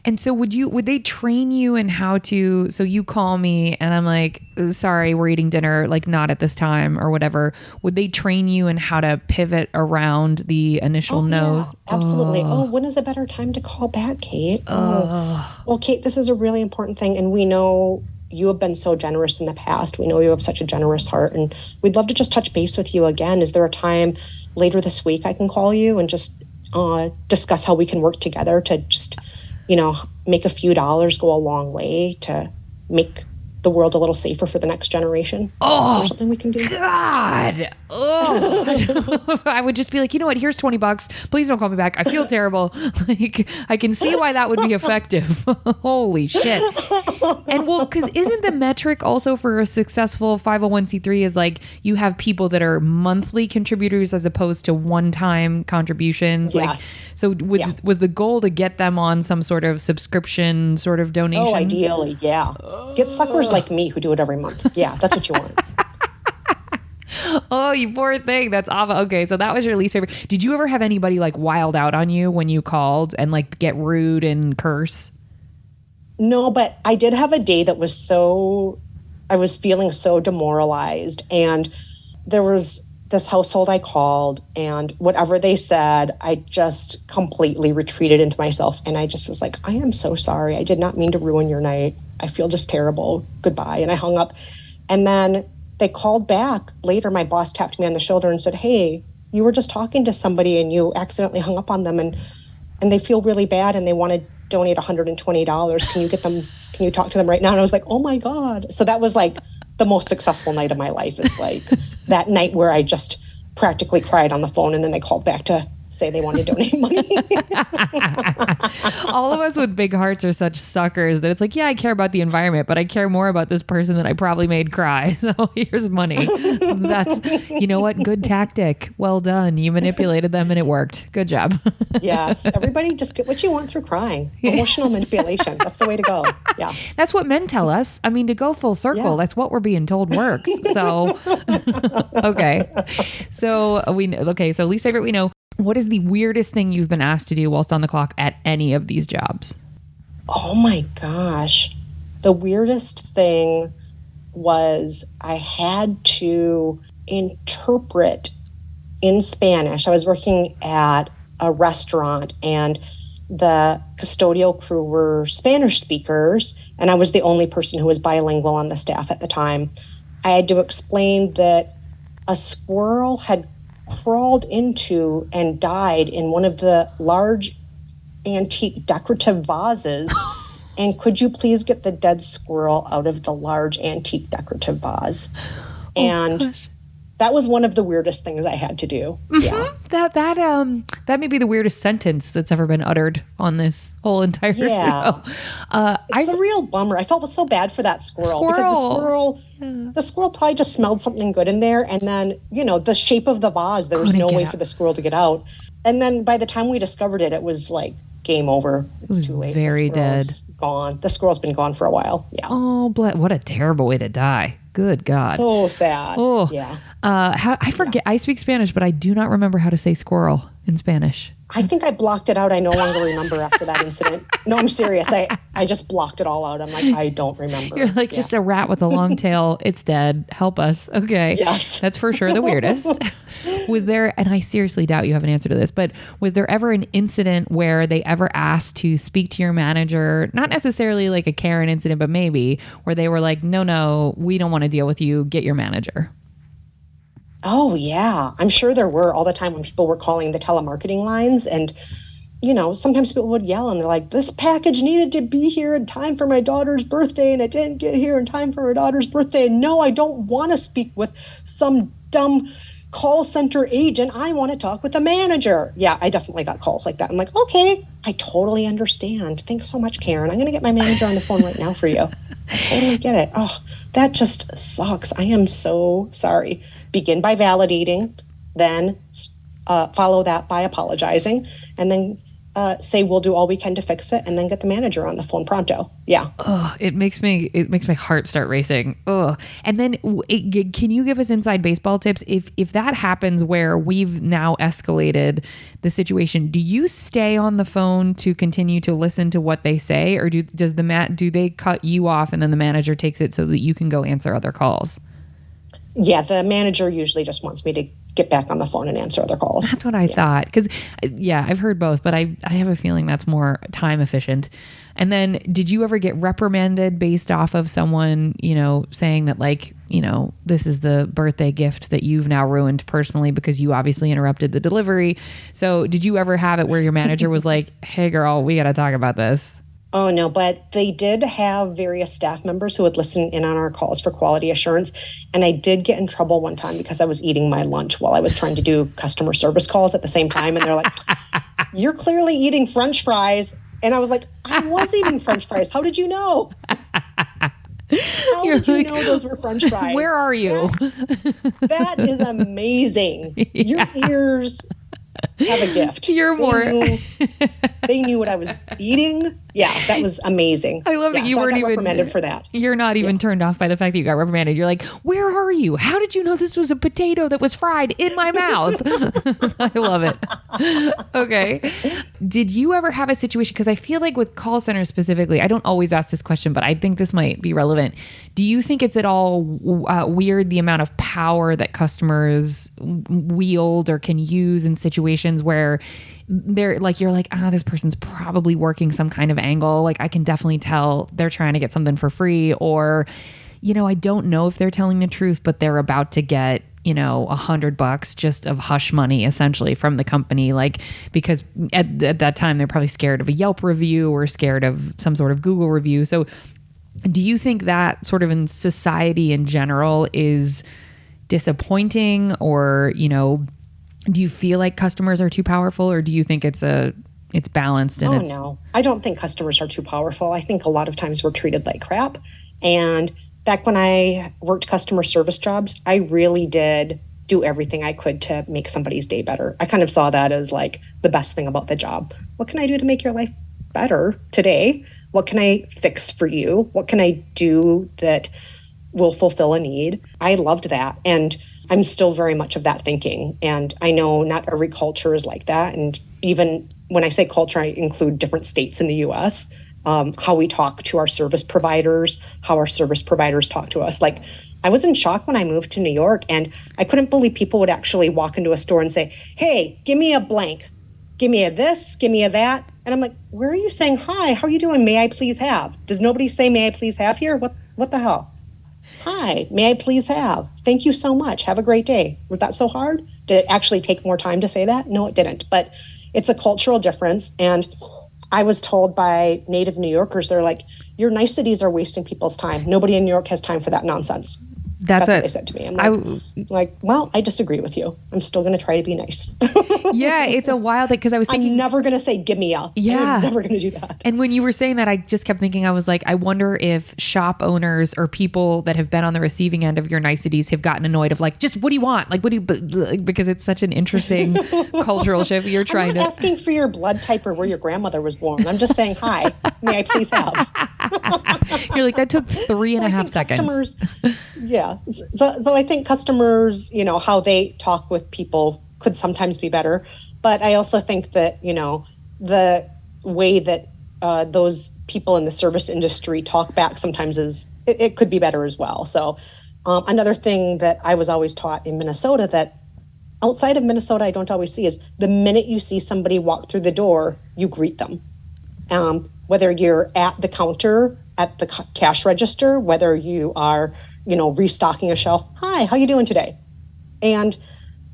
And so would they train you in how to, so you call me and I'm like, sorry, we're eating dinner, like not at this time or whatever. Would they train you in how to pivot around the initial no's? Yeah, absolutely. When is a better time to call back, Kate? Well, Kate, this is a really important thing. And we know you have been so generous in the past. We know you have such a generous heart, and we'd love to just touch base with you again. Is there a time later this week I can call you and just discuss how we can work together to just, you know, make a few dollars go a long way to make the world a little safer for the next generation? Oh, or something we can do. God. Oh, I would just be like, you know what? Here's $20. Please don't call me back. I feel terrible. Like, I can see why that would be effective. Holy shit. And well, because isn't the metric also for a successful 501c3 is like you have people that are monthly contributors as opposed to one-time contributions? Yes. Like, so was the goal to get them on some sort of subscription sort of donation? Oh, ideally, yeah. Get suckers like me who do it every month. Yeah, that's what you want. Oh, you poor thing. That's awful. Okay, so that was your least favorite. Did you ever have anybody like wild out on you when you called and like get rude and curse? No, but I did have a day that was I was feeling so demoralized, and there was this household I called, and whatever they said, I just completely retreated into myself. And I just was like, I am so sorry. I did not mean to ruin your night. I feel just terrible. Goodbye. And I hung up. And then they called back later. My boss tapped me on the shoulder and said, hey, you were just talking to somebody and you accidentally hung up on them, and they feel really bad and they want to donate $120. Can you talk to them right now? And I was like, oh my God. So that was like the most successful night of my life, is like that night where I just practically cried on the phone, and then they called back to say they want to donate money. All of us with big hearts are such suckers that it's like, yeah, I care about the environment, but I care more about this person that I probably made cry. So here's money. That's, you know what? Good tactic. Well done. You manipulated them and it worked. Good job. Yes. Everybody just get what you want through crying. Emotional manipulation. That's the way to go. Yeah. That's what men tell us. I mean, to go full circle, that's what we're being told works. So, okay. So so least favorite we know. What is the weirdest thing you've been asked to do whilst on the clock at any of these jobs? Oh my gosh. The weirdest thing was I had to interpret in Spanish. I was working at a restaurant and the custodial crew were Spanish speakers, and I was the only person who was bilingual on the staff at the time. I had to explain that a squirrel had crawled into and died in one of the large antique decorative vases. And could you please get the dead squirrel out of the large antique decorative vase? And that was one of the weirdest things I had to do. Yeah. That may be the weirdest sentence that's ever been uttered on this whole entire show. It's a real bummer. I felt so bad for that squirrel. Because the squirrel probably just smelled something good in there. And then, the shape of the vase, there was no way for the squirrel to get out. And then by the time we discovered it, it was like game over. It was too late. Very dead. Gone. The squirrel's been gone for a while. Yeah. Oh, what a terrible way to die. Good God. So sad. Oh, yeah. I forget. I speak Spanish, but I do not remember how to say squirrel in Spanish. I think I blocked it out. I no longer remember after that incident. No, I'm serious. I just blocked it all out. I'm like, I don't remember. You're like just a rat with a long tail. It's dead. Help us. Okay. Yes. That's for sure the weirdest. Was there, and I seriously doubt you have an answer to this, but was there ever an incident where they ever asked to speak to your manager, not necessarily like a Karen incident, but maybe where they were like, no, we don't want to deal with you. Get your manager. Oh, yeah. I'm sure there were all the time when people were calling the telemarketing lines. And, sometimes people would yell and they're like, this package needed to be here in time for my daughter's birthday and it didn't get here in time for her daughter's birthday. And no, I don't want to speak with some dumb call center agent. I want to talk with a manager. Yeah, I definitely got calls like that. I'm like, okay, I totally understand. Thanks so much, Karen. I'm going to get my manager on the phone right now for you. I totally get it. Oh, that just sucks. I am so sorry. Begin by validating, then follow that by apologizing, and then say we'll do all we can to fix it, and then get the manager on the phone pronto. Yeah. Oh, it makes my heart start racing. Oh, and then can you give us inside baseball tips if that happens where we've now escalated the situation? Do you stay on the phone to continue to listen to what they say, or do they cut you off and then the manager takes it so that you can go answer other calls? Yeah, the manager usually just wants me to get back on the phone and answer other calls. That's what I thought. Because, I've heard both, but I have a feeling that's more time efficient. And then did you ever get reprimanded based off of someone, saying that this is the birthday gift that you've now ruined personally because you obviously interrupted the delivery? So did you ever have it where your manager was like, hey, girl, we got to talk about this? Oh, no, but they did have various staff members who would listen in on our calls for quality assurance. And I did get in trouble one time because I was eating my lunch while I was trying to do customer service calls at the same time. And they're like, you're clearly eating French fries. And I was like, I was eating French fries. How did you know? How did you know those were French fries? Where are you? That is amazing. Your ears have a gift. They knew what I was eating. Yeah, that was amazing. I love that you weren't even reprimanded for that. You're not even turned off by the fact that you got reprimanded. You're like, where are you? How did you know this was a potato that was fried in my mouth? I love it. Okay. Did you ever have a situation, because I feel like with call centers specifically, I don't always ask this question, but I think this might be relevant. Do you think it's at all weird the amount of power that customers wield or can use in situations where they're like, you're like, this person's probably working some kind of angle. Like I can definitely tell they're trying to get something for free, or, I don't know if they're telling the truth, but they're about to get, $100 just of hush money essentially from the company. Like, because at that time they're probably scared of a Yelp review or scared of some sort of Google review. So do you think that sort of in society in general is disappointing, or, Do you feel like customers are too powerful, or do you think it's balanced and it's... No, I don't think customers are too powerful. I think a lot of times we're treated like crap. And back when I worked customer service jobs, I really did do everything I could to make somebody's day better. I kind of saw that as like the best thing about the job. What can I do to make your life better today? What can I fix for you? What can I do that will fulfill a need? I loved that. And I'm still very much of that thinking. And I know not every culture is like that. And even when I say culture, I include different states in the US, how we talk to our service providers, how our service providers talk to us. Like, I was in shock when I moved to New York, and I couldn't believe people would actually walk into a store and say, hey, give me a blank. Give me a this, give me a that. And I'm like, where are you saying hi? How are you doing? May I please have? Does nobody say may I please have here? What the hell? Hi, may I please have? Thank you so much. Have a great day. Was that so hard? Did it actually take more time to say that? No, it didn't. But it's a cultural difference. And I was told by native New Yorkers, they're like, your niceties are wasting people's time. Nobody in New York has time for that nonsense. That's what they said to me. I'm like, well, I disagree with you. I'm still going to try to be nice. Yeah, it's a wild thing because I was thinking... I'm never going to say, give me a. Yeah. I'm never going to do that. And when you were saying that, I just kept thinking, I was like, I wonder if shop owners or people that have been on the receiving end of your niceties have gotten annoyed of like, just what do you want? Like, what do you... Because it's such an interesting cultural shift. You're trying I'm not asking for your blood type or where your grandmother was born. I'm just saying, hi, may I please have? You're like, that took 3.5 seconds. Yeah. So I think customers, how they talk with people could sometimes be better. But I also think that, the way that those people in the service industry talk back sometimes it could be better as well. So another thing that I was always taught in Minnesota that outside of Minnesota I don't always see is the minute you see somebody walk through the door, you greet them. Whether you're at the counter, at the cash register, whether you are restocking a shelf. Hi, how you doing today? And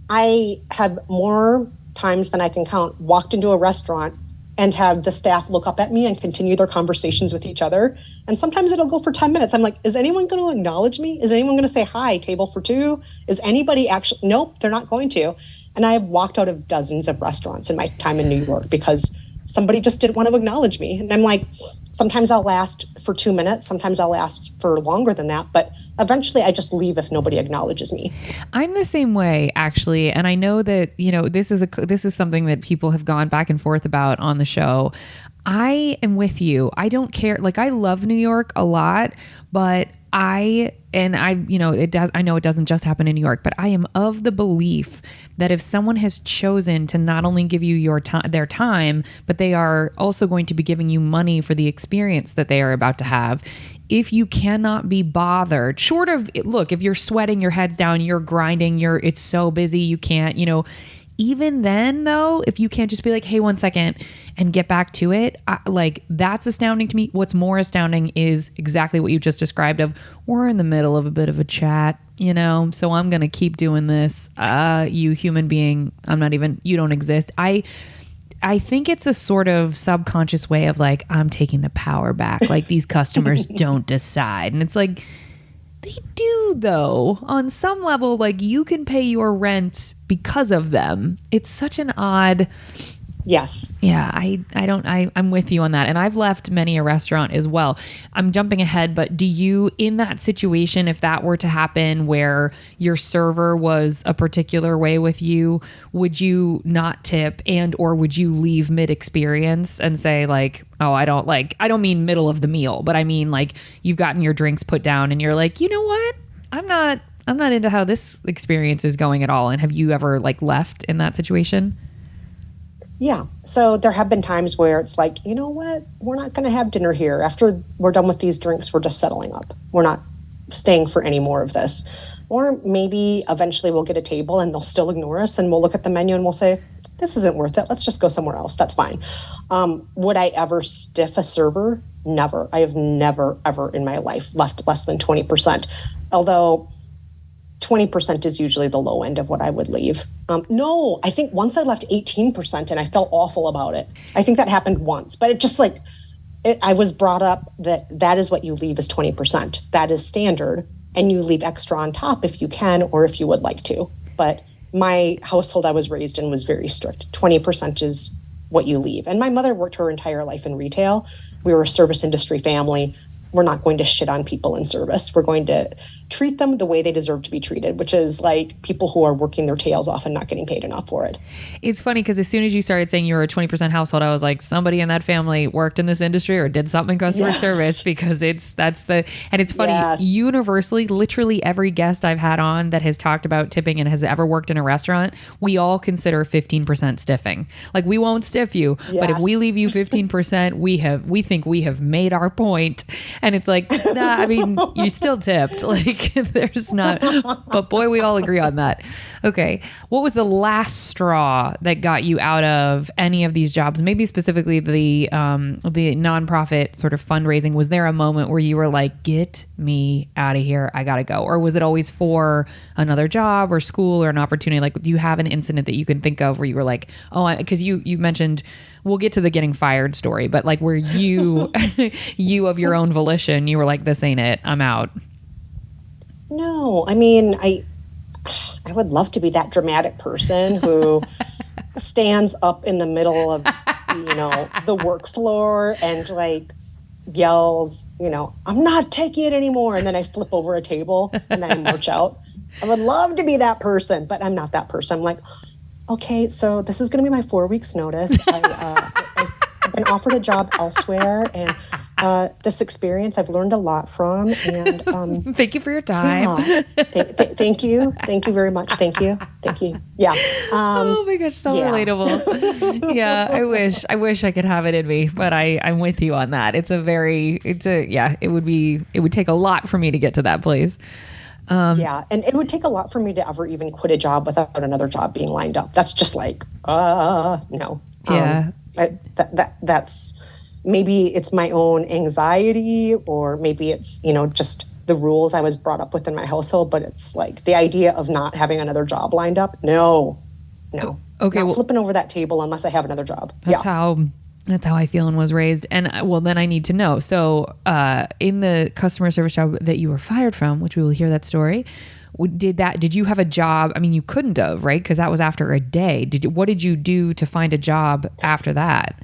I have more times than I can count walked into a restaurant and have the staff look up at me and continue their conversations with each other. And sometimes it'll go for 10 minutes. I'm like, is anyone going to acknowledge me? Is anyone going to say, hi, table for two? Is anybody actually? Nope, they're not going to. And I have walked out of dozens of restaurants in my time in New York because somebody just didn't want to acknowledge me. And I'm like, sometimes I'll last for 2 minutes. Sometimes I'll last for longer than that. But eventually I just leave if nobody acknowledges me. I'm the same way, actually. And I know that, this is something that people have gone back and forth about on the show. I am with you. I don't care. Like, I love New York a lot, but I know it doesn't just happen in New York, but I am of the belief that if someone has chosen to not only give you their time, but they are also going to be giving you money for the experience that they are about to have, if you cannot be bothered, short of, look, if you're sweating, your head's down, you're grinding, it's so busy, you can't, even then though, if you can't just be like, hey, 1 second and get back to it, that's astounding to me. What's more astounding is exactly what you just described of, we're in the middle of a bit of a chat, so I'm going to keep doing this. You human being, you don't exist. I think it's a sort of subconscious way of like, I'm taking the power back. Like, these customers don't decide. And it's like, they do though. On some level, like, you can pay your rent because of them. It's such an odd... Yes. Yeah, I'm with you on that. And I've left many a restaurant as well. I'm jumping ahead, but do you, in that situation, if that were to happen where your server was a particular way with you, would you not tip or would you leave mid-experience and say like, oh, I don't mean middle of the meal, but I mean like you've gotten your drinks put down and you're like, you know what? I'm not into how this experience is going at all. And have you ever like left in that situation? Yeah. So there have been times where it's like, you know what? We're not going to have dinner here. After we're done with these drinks, we're just settling up. We're not staying for any more of this. Or maybe eventually we'll get a table and they'll still ignore us and we'll look at the menu and we'll say, this isn't worth it. Let's just go somewhere else. That's fine. Would I ever stiff a server? Never. I have never, ever in my life left less than 20%. Although 20% is usually the low end of what I would leave. No, I think once I left 18% and I felt awful about it. I think that happened once, but it just like, I was brought up that is what you leave is 20%. That is standard. And you leave extra on top if you can, or if you would like to. But my household I was raised in was very strict. 20% is what you leave. And my mother worked her entire life in retail. We were a service industry family. We're not going to shit on people in service. We're going to treat them the way they deserve to be treated, which is like people who are working their tails off and not getting paid enough for it. It's funny because as soon as you started saying you were a 20% household, I was like, somebody in that family worked in this industry or did something in customer service, because and it's funny, universally, literally every guest I've had on that has talked about tipping and has ever worked in a restaurant, we all consider 15% stiffing. Like, we won't stiff you, but if we leave you 15%, we think we have made our point. And it's like, nah, I mean, you still tipped. Like, there's not, but boy, we all agree on that. Okay. What was the last straw that got you out of any of these jobs? Maybe specifically the nonprofit sort of fundraising. Was there a moment where you were like, get me out of here, I gotta go? Or was it always for another job or school or an opportunity? Like, do you have an incident that you can think of where you were like, oh, because you mentioned, we'll get to the getting fired story, but like where you, you of your own volition, you were like, this ain't it, I'm out. No, I mean, I would love to be that dramatic person who stands up in the middle of, the work floor and like yells, I'm not taking it anymore. And then I flip over a table and then I march out. I would love to be that person, but I'm not that person. I'm like, okay, so this is going to be my 4 weeks notice. I've been offered a job elsewhere, and this experience I've learned a lot from. And thank you for your time. Yeah. Thank you very much. Thank you. Yeah. Oh my gosh, so relatable. Yeah, I wish I could have it in me, but I'm with you on that. It would take a lot for me to get to that place. And it would take a lot for me to ever even quit a job without another job being lined up. That's just like, no. Yeah. That's maybe it's my own anxiety, or maybe it's, just the rules I was brought up with in my household, but it's like the idea of not having another job lined up. No. Okay. Not flipping over that table unless I have another job. That's how I feel and was raised. And then I need to know. So in the customer service job that you were fired from, which we will hear that story, did you have a job? I mean, you couldn't have, right? Because that was after a day. What did you do to find a job after that?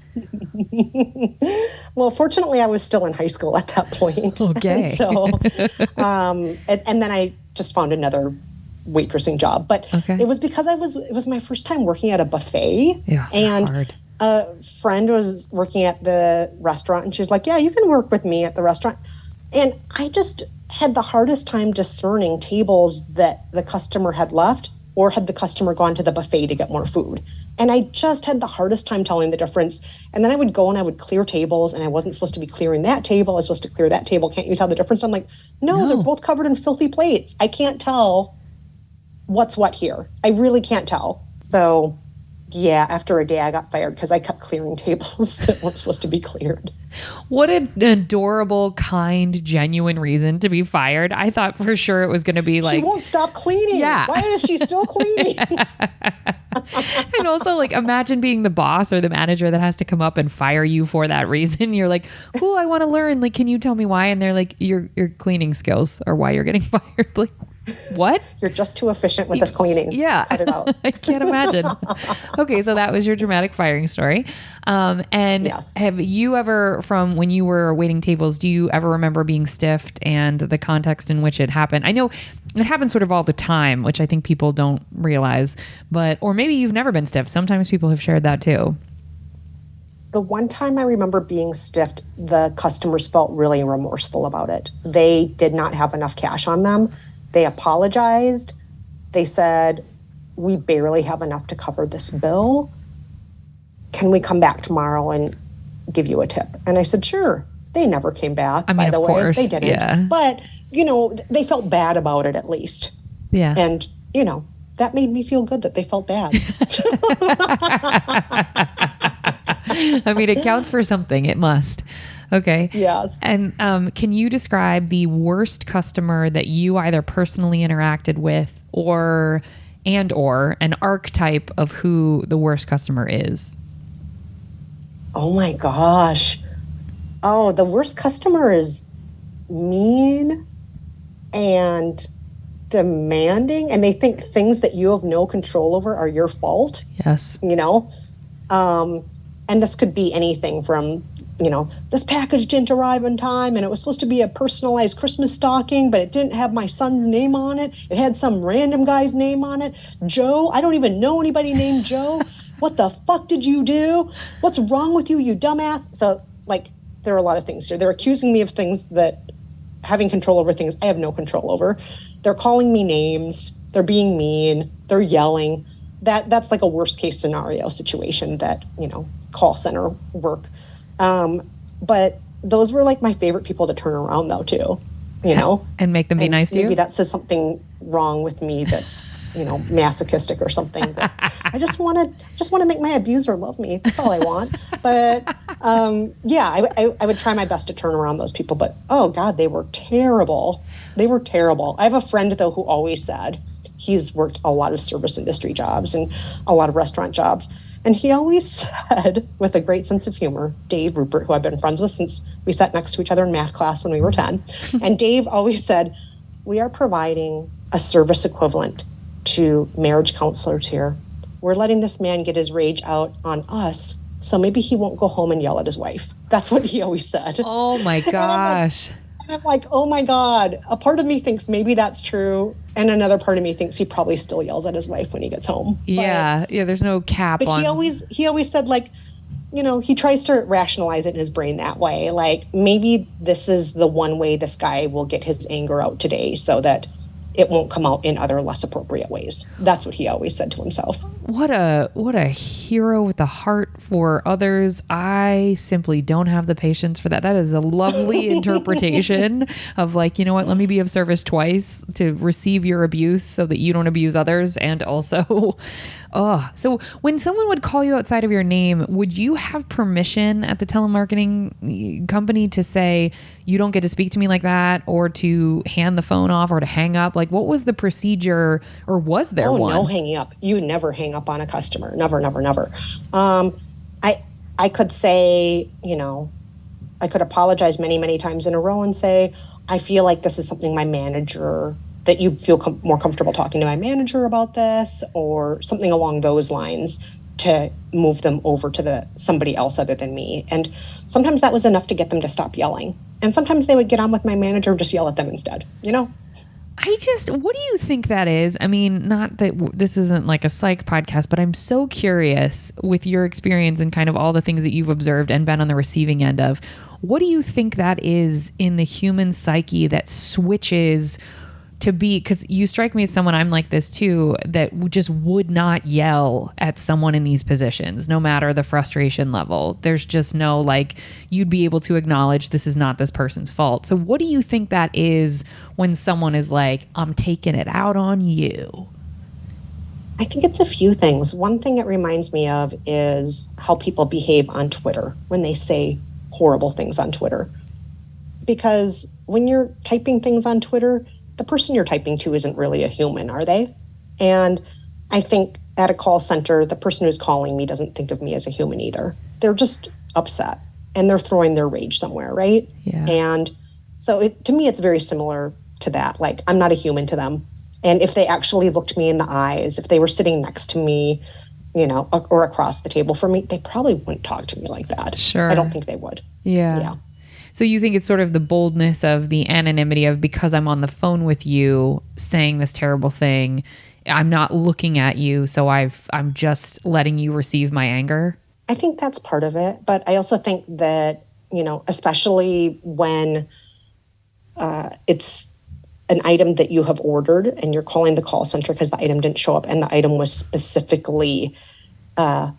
Well, fortunately, I was still in high school at that point. Okay. So, and then I just found another waitressing job. But it was because it was my first time working at a buffet. Yeah, and hard. A friend was working at the restaurant, and she's like, yeah, you can work with me at the restaurant. And I just had the hardest time discerning tables that the customer had left, or had the customer gone to the buffet to get more food. And I just had the hardest time telling the difference. And then I would go and I would clear tables, and I wasn't supposed to be clearing that table. I was supposed to clear that table. Can't you tell the difference? I'm like, no, they're both covered in filthy plates. I can't tell what's what here. I really can't tell. So yeah, after a day I got fired because I kept clearing tables that weren't supposed to be cleared. What an adorable, kind, genuine reason to be fired. I thought for sure it was going to be like, she won't stop cleaning. Yeah. Why is she still cleaning? And also, like, imagine being the boss or the manager that has to come up and fire you for that reason. You're like, oh, I want to learn. Like, can you tell me why? And they're like, your cleaning skills are why you're getting fired. Like, what? You're just too efficient with this cleaning. Yeah. Cut it out. I can't imagine. Okay, so that was your dramatic firing story. And yes. Have you ever, from when you were waiting tables, do you ever remember being stiffed and the context in which it happened? I know it happens sort of all the time, which I think people don't realize, or maybe you've never been stiffed. Sometimes people have shared that too. The one time I remember being stiffed, the customers felt really remorseful about it. They did not have enough cash on them. They apologized. They said, we barely have enough to cover this bill. Can we come back tomorrow and give you a tip? And I said, sure. They never came back, by the way. Course, they didn't. Yeah. But, they felt bad about it at least. Yeah. And, that made me feel good that they felt bad. I mean, it counts for something. It must. Okay. Yes. And can you describe the worst customer that you either personally interacted with or an archetype of who the worst customer is? Oh my gosh. Oh, the worst customer is mean and demanding, and they think things that you have no control over are your fault. Yes. You know, and this could be anything from, this package didn't arrive on time and it was supposed to be a personalized Christmas stocking, but it didn't have my son's name on it. It had some random guy's name on it. Joe, I don't even know anybody named Joe. What the fuck did you do? What's wrong with you, you dumbass? So, like, there are a lot of things here. They're accusing me of things that having control over things I have no control over. They're calling me names. They're being mean. They're yelling. That's like a worst case scenario situation that, call center work. But those were like my favorite people to turn around though too, and make them be nice to you. Maybe that says something wrong with me that's, masochistic or something. But I just want to make my abuser love me. That's all I want. But I would try my best to turn around those people. But oh God, they were terrible. They were terrible. I have a friend though who always said he's worked a lot of service industry jobs and a lot of restaurant jobs. And he always said, with a great sense of humor, Dave Rupert, who I've been friends with since we sat next to each other in math class when we were 10. And Dave always said, we are providing a service equivalent to marriage counselors here. We're letting this man get his rage out on us, so maybe he won't go home and yell at his wife. That's what he always said. Oh my gosh. And I'm like, oh my God. A part of me thinks maybe that's true. And another part of me thinks he probably still yells at his wife when he gets home. Yeah. There's no cap on. But he always said, like, he tries to rationalize it in his brain that way. Like, maybe this is the one way this guy will get his anger out today so that it won't come out in other less appropriate ways. That's what he always said to himself. What a hero with a heart for others. I simply don't have the patience for that. That is a lovely interpretation of like, you know what, let me be of service twice to receive your abuse so that you don't abuse others. And also, so when someone would call you outside of your name, would you have permission at the telemarketing company to say, you don't get to speak to me like that, or to hand the phone off, or to hang up? Like, what was the procedure, or was there one? No hanging up. You never hang up on a customer. Never, never, never. I could say, I could apologize many, many times in a row and say, I feel like this is something my manager, that you feel more comfortable talking to my manager about this, or something along those lines, to move them over to somebody else other than me. And sometimes that was enough to get them to stop yelling. And sometimes they would get on with my manager and just yell at them instead, what do you think that is? I mean, not that this isn't like a psych podcast, but I'm so curious with your experience and kind of all the things that you've observed and been on the receiving end of. What do you think that is in the human psyche that switches to be, because you strike me as someone, I'm like this too, that just would not yell at someone in these positions, no matter the frustration level. There's just no, like, you'd be able to acknowledge this is not this person's fault. So what do you think that is when someone is like, I'm taking it out on you? I think it's a few things. One thing it reminds me of is how people behave on Twitter when they say horrible things on Twitter. Because when you're typing things on Twitter, the person you're typing to isn't really a human, are they? And I think at a call center, the person who's calling me doesn't think of me as a human either. They're just upset and they're throwing their rage somewhere, right? Yeah. And so to me, it's very similar to that. Like, I'm not a human to them. And if they actually looked me in the eyes, if they were sitting next to me, or across the table from me, they probably wouldn't talk to me like that. Sure. I don't think they would. Yeah. So you think it's sort of the boldness of the anonymity of, because I'm on the phone with you saying this terrible thing, I'm not looking at you, so I'm just letting you receive my anger? I think that's part of it. But I also think that, especially when it's an item that you have ordered and you're calling the call center because the item didn't show up and the item was specifically a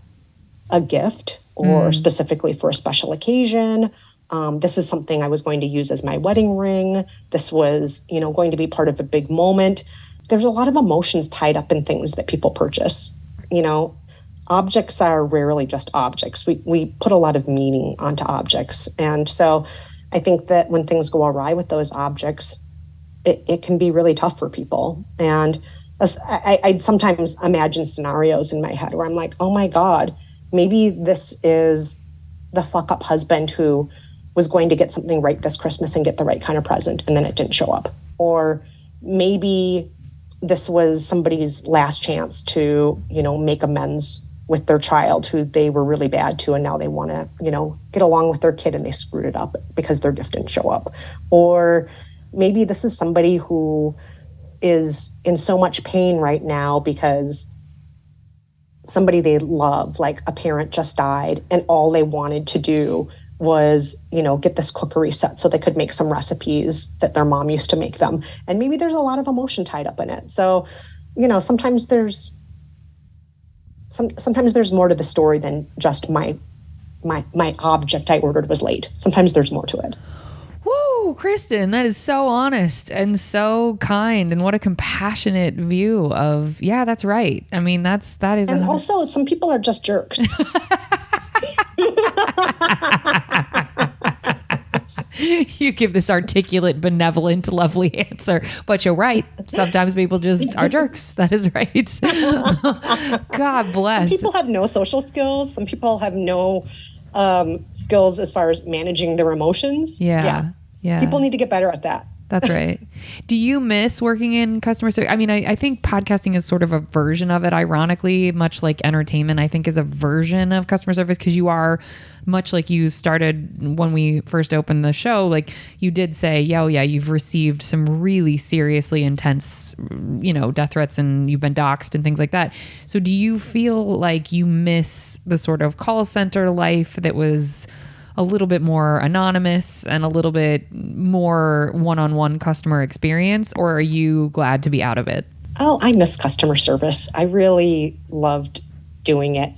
gift or specifically for a special occasion. This is something I was going to use as my wedding ring. This was, going to be part of a big moment. There's a lot of emotions tied up in things that people purchase. Objects are rarely just objects. We put a lot of meaning onto objects. And so I think that when things go awry with those objects, it can be really tough for people. And I'd sometimes imagine scenarios in my head where I'm like, oh my God, maybe this is the fuck up husband who was going to get something right this Christmas and get the right kind of present, and then it didn't show up. Or maybe this was somebody's last chance to, make amends with their child who they were really bad to, and now they want to, get along with their kid and they screwed it up because their gift didn't show up. Or maybe this is somebody who is in so much pain right now because somebody they love, like a parent, just died, and all they wanted to do was, get this cookery set so they could make some recipes that their mom used to make them. And maybe there's a lot of emotion tied up in it. So, sometimes there's more to the story than just my object I ordered was late. Sometimes there's more to it. Woo, Kristen, that is so honest and so kind, and what a compassionate view of, yeah, that's right. I mean, that is. And also, some people are just jerks. You give this articulate, benevolent, lovely answer, but you're right. Sometimes people just are jerks. That is right. God bless. Some people have no social skills. Some people have no skills as far as managing their emotions. Yeah. People need to get better at that. That's right. Do you miss working in customer service? I mean, I think podcasting is sort of a version of it, ironically, much like entertainment, I think is a version of customer service, because you are, much like you started when we first opened the show, like you did say, yeah, you've received some really seriously intense, death threats, and you've been doxxed and things like that. So do you feel like you miss the sort of call center life that was a little bit more anonymous and a little bit more one-on-one customer experience, or are you glad to be out of it? Oh, I miss customer service. I really loved doing it.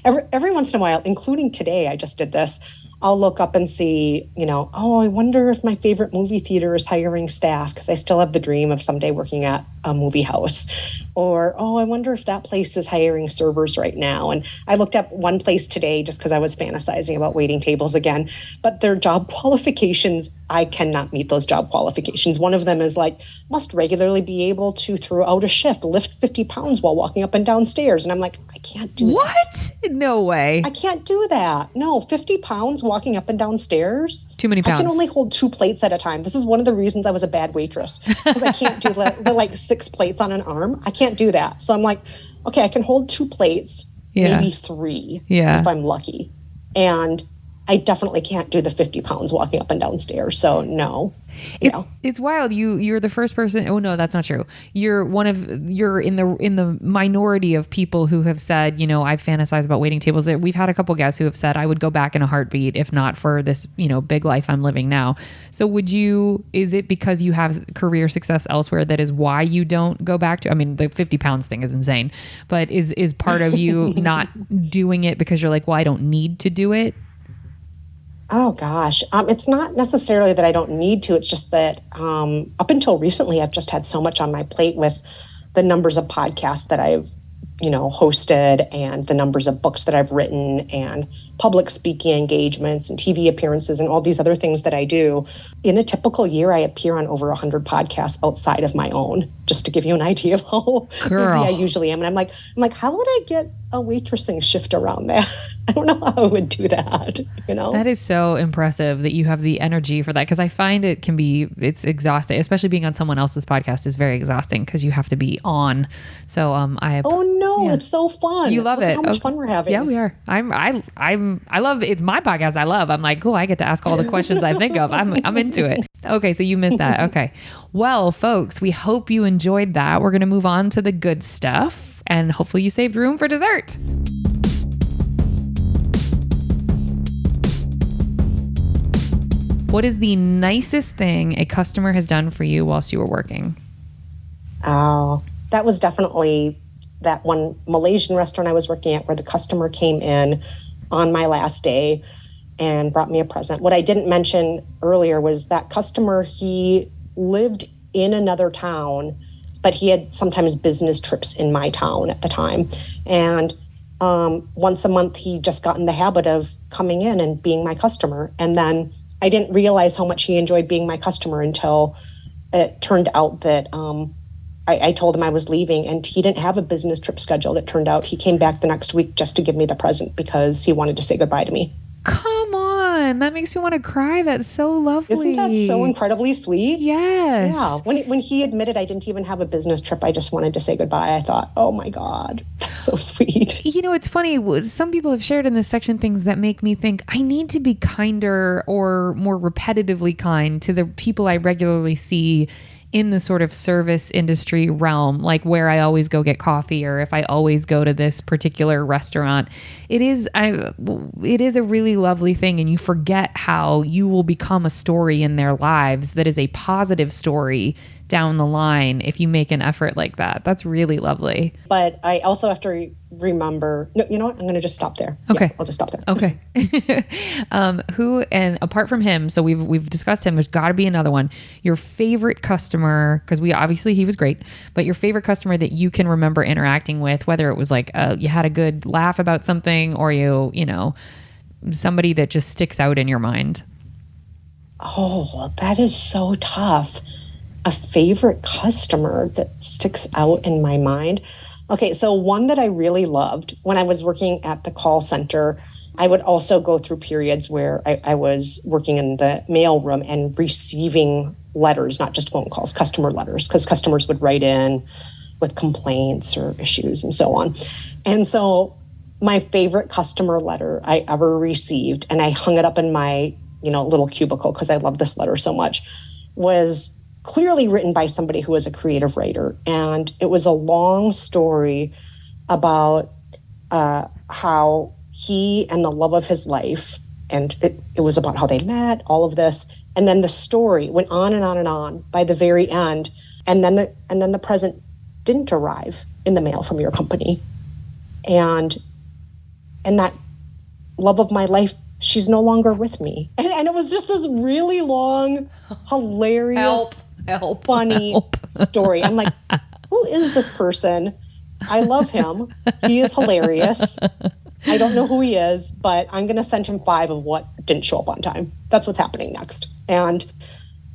Every once in a while, including today, I just did this. I'll look up and see, I wonder if my favorite movie theater is hiring staff, because I still have the dream of someday working at a movie house. Or, I wonder if that place is hiring servers right now. And I looked up one place today just because I was fantasizing about waiting tables again. But their job qualifications, I cannot meet those job qualifications. One of them is like, must regularly be able to, throughout a shift, lift 50 pounds while walking up and down stairs. And I'm like, I can't do that. What? No way. I can't do that. No, 50 pounds walking up and down stairs. Too many pounds. I can only hold 2 plates at a time. This is one of the reasons I was a bad waitress, because I can't do the like 6 plates on an arm. I can't do that. So I'm like, okay, I can hold 2 plates, maybe 3 if I'm lucky. And I definitely can't do the 50 pounds walking up and down stairs. So no. It's wild. You're the first person. Oh no, that's not true. You're in the minority of people who have said, I've fantasized about waiting tables. We've had a couple guests who have said, I would go back in a heartbeat if not for this, big life I'm living now. So is it because you have career success elsewhere that is why you don't go back to, I mean, the 50 pounds thing is insane, but is part of you not doing it because you're like, well, I don't need to do it? Oh, gosh. It's not necessarily that I don't need to. It's just that up until recently, I've just had so much on my plate with the numbers of podcasts that I've, hosted, and the numbers of books that I've written, and public speaking engagements and TV appearances and all these other things that I do. In a typical year, I appear on over 100 podcasts outside of my own, just to give you an idea of how busy I usually am. And I'm like, how would I get a waitressing shift around that? I don't know how I would do that, That is so impressive that you have the energy for that, because I find it's exhausting, especially being on someone else's podcast is very exhausting because you have to be on. So it's so fun. You love it. How much fun we're having. Yeah, we are. I love it. It's my podcast. I love. I'm like, I get to ask all the questions I think of. I'm into it. Okay, so you missed that. Okay. Well, folks, we hope you enjoyed that. We're going to move on to the good stuff, and hopefully you saved room for dessert. What is the nicest thing a customer has done for you whilst you were working? Oh, that was definitely that one Malaysian restaurant I was working at, where the customer came in on my last day and brought me a present. What I didn't mention earlier was that customer, he lived in another town, but he had sometimes business trips in my town at the time. And once a month, he just got in the habit of coming in and being my customer. And then I didn't realize how much he enjoyed being my customer until it turned out that I told him I was leaving, and he didn't have a business trip scheduled. It turned out he came back the next week just to give me the present because he wanted to say goodbye to me. Come on. on. That makes me want to cry. That's so lovely. Isn't that so incredibly sweet? Yes. Yeah. When he admitted I didn't even have a business trip, I just wanted to say goodbye. I thought, oh my God, that's so sweet. You know, it's funny. Some people have shared in this section things that make me think I need to be kinder or more repetitively kind to the people I regularly see in the sort of service industry realm, like where I always go get coffee or if I always go to this particular restaurant. It is a really lovely thing, and you forget how you will become a story in their lives that is a positive story down the line if you make an effort like that. That's really lovely. But I also have to remember, no, you know what? I'm going to just stop there. Okay. Yeah, I'll just stop there. Okay. Who, and apart from him, so we've discussed him, there's got to be another one. Your favorite customer, because he was great, but your favorite customer that you can remember interacting with, whether it was like you had a good laugh about something or you know, somebody that just sticks out in your mind. Oh, that is so tough. A favorite customer that sticks out in my mind. Okay, so one that I really loved when I was working at the call center, I would also go through periods where I was working in the mail room and receiving letters, not just phone calls, customer letters, because customers would write in with complaints or issues and so on. And so my favorite customer letter I ever received, and I hung it up in my little cubicle because I love this letter so much, was clearly written by somebody who was a creative writer. And it was a long story about how he and the love of his life, and it was about how they met, all of this. And then the story went on and on and on by the very end. And then the present didn't arrive in the mail from your company. And that love of my life, she's no longer with me. And it was just this really long, hilarious, funny story. I'm like, who is this person? I love him. He is hilarious. I don't know who he is, but I'm going to send him 5 of what didn't show up on time. That's what's happening next. And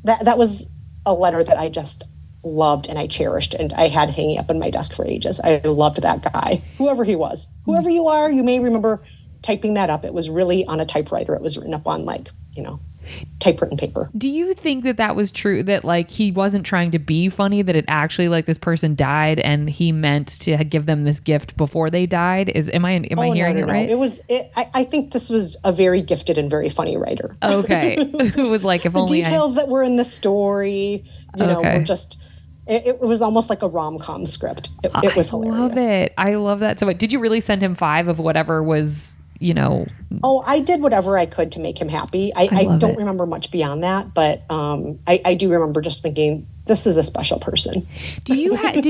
that was a letter that I just loved and I cherished, and I had hanging up in my desk for ages. I loved that guy, whoever he was. Whoever you are, you may remember typing that up. It was really on a typewriter. It was written up on typewritten paper. Do you think that was true, that like he wasn't trying to be funny, that it actually like this person died and he meant to give them this gift before they died? Am I hearing it right? I think this was a very gifted and very funny writer. Okay. It was like, if the only details that were in the story, were just, it was almost like a rom-com script. It was hilarious. I love it. I love that. So did you really send him 5 of whatever was, Oh, I did whatever I could to make him happy. I don't remember much beyond that, but I do remember just thinking, this is a special person. Did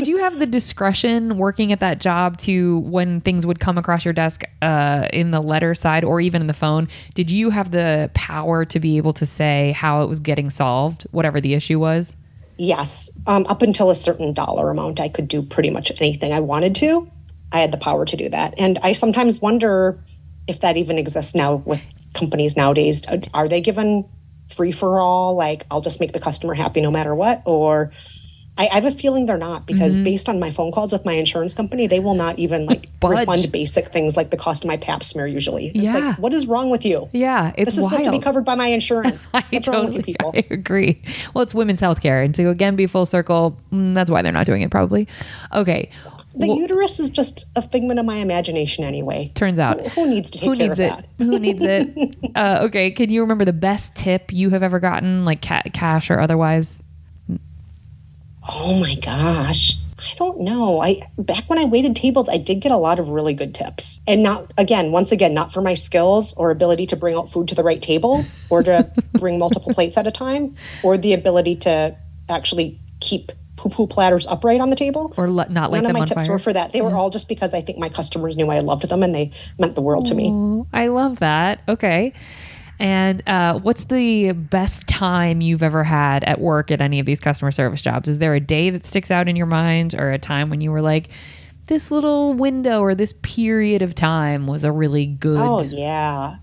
you have the discretion working at that job to, when things would come across your desk in the letter side or even in the phone, did you have the power to be able to say how it was getting solved, whatever the issue was? Yes. Up until a certain dollar amount, I could do pretty much anything I wanted to. I had the power to do that. And I sometimes wonder if that even exists now with companies nowadays. Are they given free for all? Like, I'll just make the customer happy no matter what? Or I have a feeling they're not, because based on my phone calls with my insurance company, they will not even refund basic things like the cost of my pap smear usually. It's like, what is wrong with you? Yeah, it's wild. This is supposed to be covered by my insurance. What's wrong with you people? I agree. Well, it's women's healthcare. And to again be full circle, that's why they're not doing it probably. Okay. The uterus is just a figment of my imagination anyway. Turns out. Who needs to take care of that? Who needs it? Okay. Can you remember the best tip you have ever gotten, like cash or otherwise? Oh my gosh. I don't know. Back when I waited tables, I did get a lot of really good tips. And not for my skills or ability to bring out food to the right table or to bring multiple plates at a time, or the ability to actually keep poo-poo platters upright on the table. Or not light them on fire. None of my tips were for that. They were all just because I think my customers knew I loved them and they meant the world to me. I love that. Okay. And what's the best time you've ever had at work at any of these customer service jobs? Is there a day that sticks out in your mind, or a time when you were like, this little window or this period of time was a really good... Oh, yeah.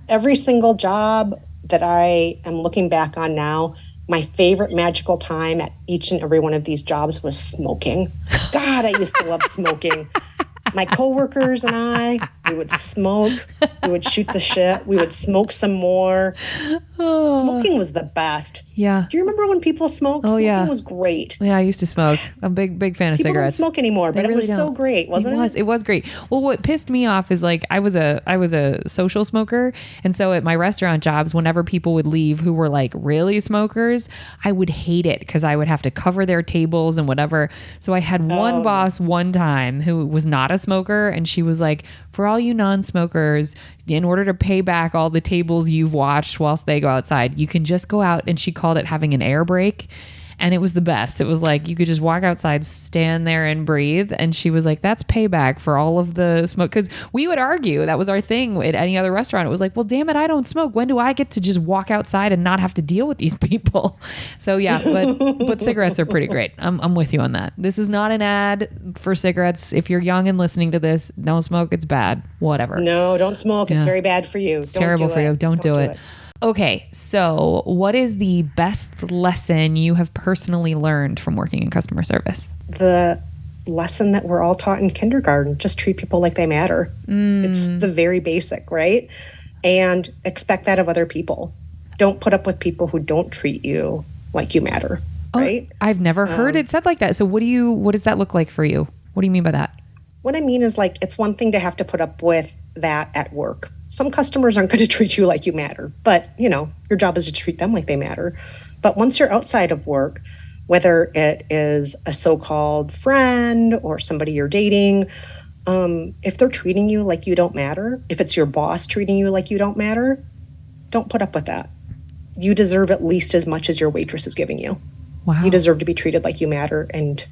Every single job that I am looking back on now, my favorite magical time at each and every one of these jobs was smoking. God, I used to love smoking. My coworkers and I, We would smoke. We would shoot the shit. We would smoke some more. Oh, Smoking was the best. yeah. Do you remember when people smoked? Oh, Smoking yeah. was great. Yeah, I used to smoke. I'm a big fan of People don't cigarettes. smoke anymore, They but it really was so don't. great, wasn't it? It was great. Well, what pissed me off is like I was a social smoker, and so at my restaurant jobs, whenever people would leave who were like really smokers, I would hate it because I would have to cover their tables and whatever. So I had one boss one time who was not a smoker, and she was like, "For all you non-smokers, in order to pay back all the tables you've watched whilst they go outside, you can just go out," and she called it having an air break. And it was the best. It was like you could just walk outside, stand there and breathe. And she was like, that's payback for all of the smoke. Because we would argue, that was our thing at any other restaurant. It was like, well, damn it, I don't smoke. When do I get to just walk outside and not have to deal with these people? So yeah, but cigarettes are pretty great. I'm with you on that. This is not an ad for cigarettes. If you're young and listening to this, don't smoke. It's bad. Whatever. No, don't smoke. It's very bad for you. It's terrible for you. Don't do it. Okay, so what is the best lesson you have personally learned from working in customer service? The lesson that we're all taught in kindergarten, just treat people like they matter. It's the very basic, right? And expect that of other people. Don't put up with people who don't treat you like you matter, right? I've never heard it said like that. So what does that look like for you? What do you mean by that? What I mean is, like, it's one thing to have to put up with that at work. Some customers aren't going to treat you like you matter, but, you know, your job is to treat them like they matter. But once you're outside of work, whether it is a so-called friend or somebody you're dating, if they're treating you like you don't matter, if it's your boss treating you like you don't matter, don't put up with that. You deserve at least as much as your waitress is giving you. Wow. You deserve to be treated like you matter, and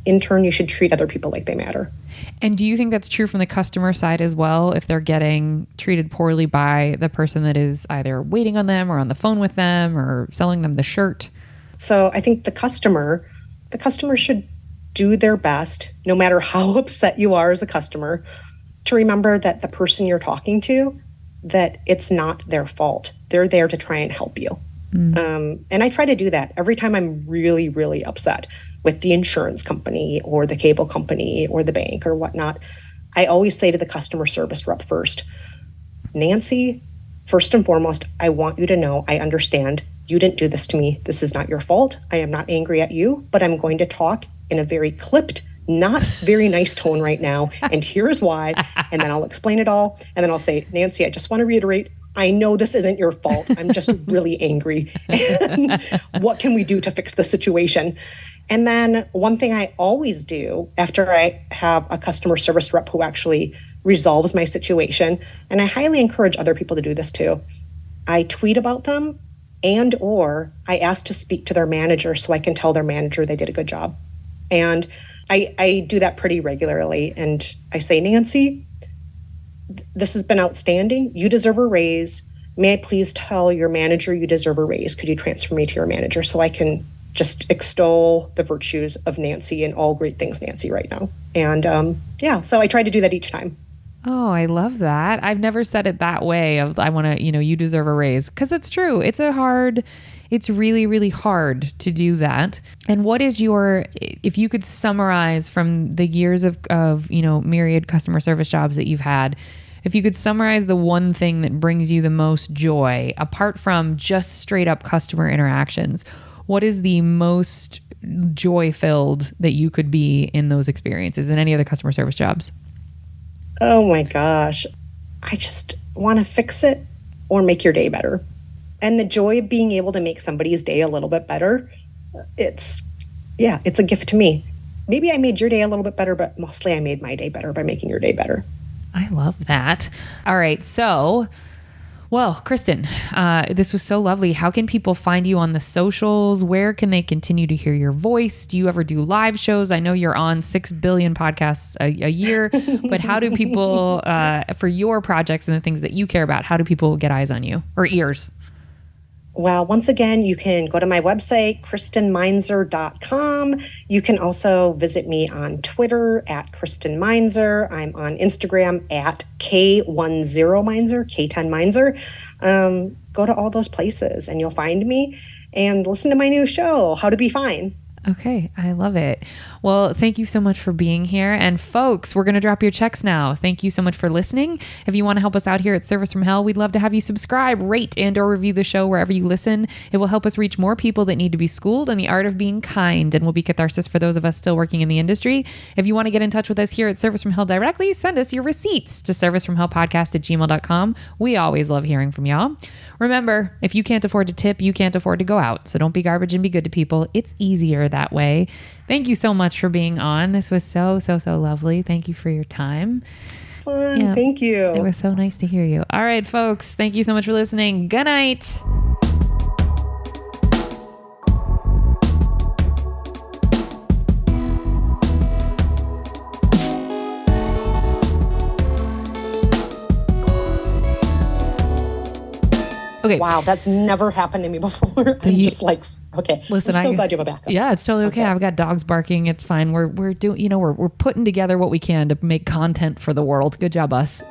in turn, you should treat other people like they matter. And do you think that's true from the customer side as well? If they're getting treated poorly by the person that is either waiting on them or on the phone with them or selling them the shirt? So I think the customer should do their best, no matter how upset you are as a customer, to remember that the person you're talking to, that it's not their fault. They're there to try and help you. And I try to do that every time I'm really, really upset with the insurance company or the cable company or the bank or whatnot. I always say to the customer service rep first, Nancy, first and foremost, I want you to know I understand you didn't do this to me. This is not your fault. I am not angry at you, but I'm going to talk in a very clipped, not very nice tone right now. And here's why. And then I'll explain it all. And then I'll say, Nancy, I just want to reiterate, I know this isn't your fault. I'm just really angry. And what can we do to fix the situation? And then one thing I always do after I have a customer service rep who actually resolves my situation, and I highly encourage other people to do this too, I tweet about them and or I ask to speak to their manager so I can tell their manager they did a good job. And I do that pretty regularly. And I say, Nancy, this has been outstanding. You deserve a raise. May I please tell your manager you deserve a raise? Could you transfer me to your manager so I can just extol the virtues of Nancy and all great things Nancy right now? And so I try to do that each time. Oh, I love that. I've never said it that way of I want to, you deserve a raise, because that's true. It's really, really hard to do that. And what is if you could summarize from the years of myriad customer service jobs that you've had, if you could summarize the one thing that brings you the most joy, apart from just straight up customer interactions, what is the most joy filled that you could be in those experiences in any of the customer service jobs? Oh my gosh. I just want to fix it or make your day better. And the joy of being able to make somebody's day a little bit better, it's a gift to me. Maybe I made your day a little bit better, but mostly I made my day better by making your day better. I love that. All right. So, well, Kristen, this was so lovely. How can people find you on the socials? Where can they continue to hear your voice? Do you ever do live shows? I know you're on 6 billion podcasts a year, but how do people, for your projects and the things that you care about, how do people get eyes on you or ears? Well, once again, you can go to my website, KristenMeinzer.com. You can also visit me on Twitter at Kristen Meinzer. I'm on Instagram at K10Meinzer, K10 Meinzer. Go to all those places and you'll find me and listen to my new show, How to Be Fine. Okay, I love it. Well, thank you so much for being here. And folks, we're going to drop your checks now. Thank you so much for listening. If you want to help us out here at Service from Hell, we'd love to have you subscribe, rate, and or review the show wherever you listen. It will help us reach more people that need to be schooled in the art of being kind and will be catharsis for those of us still working in the industry. If you want to get in touch with us here at Service from Hell directly, send us your receipts to servicefromhellpodcast@gmail.com. We always love hearing from y'all. Remember, if you can't afford to tip, you can't afford to go out. So don't be garbage and be good to people. It's easier that way. Thank you so much for being on. This was so lovely. Thank you for your time. Fun. Yeah, thank you. It was so nice to hear you. All right, folks. Thank you so much for listening. Good night. Okay. Wow, that's never happened to me before. I'm just like, okay. Listen, I'm so glad you have a backup. Yeah, it's totally okay. I've got dogs barking. It's fine. We're doing, we're putting together what we can to make content for the world. Good job, us.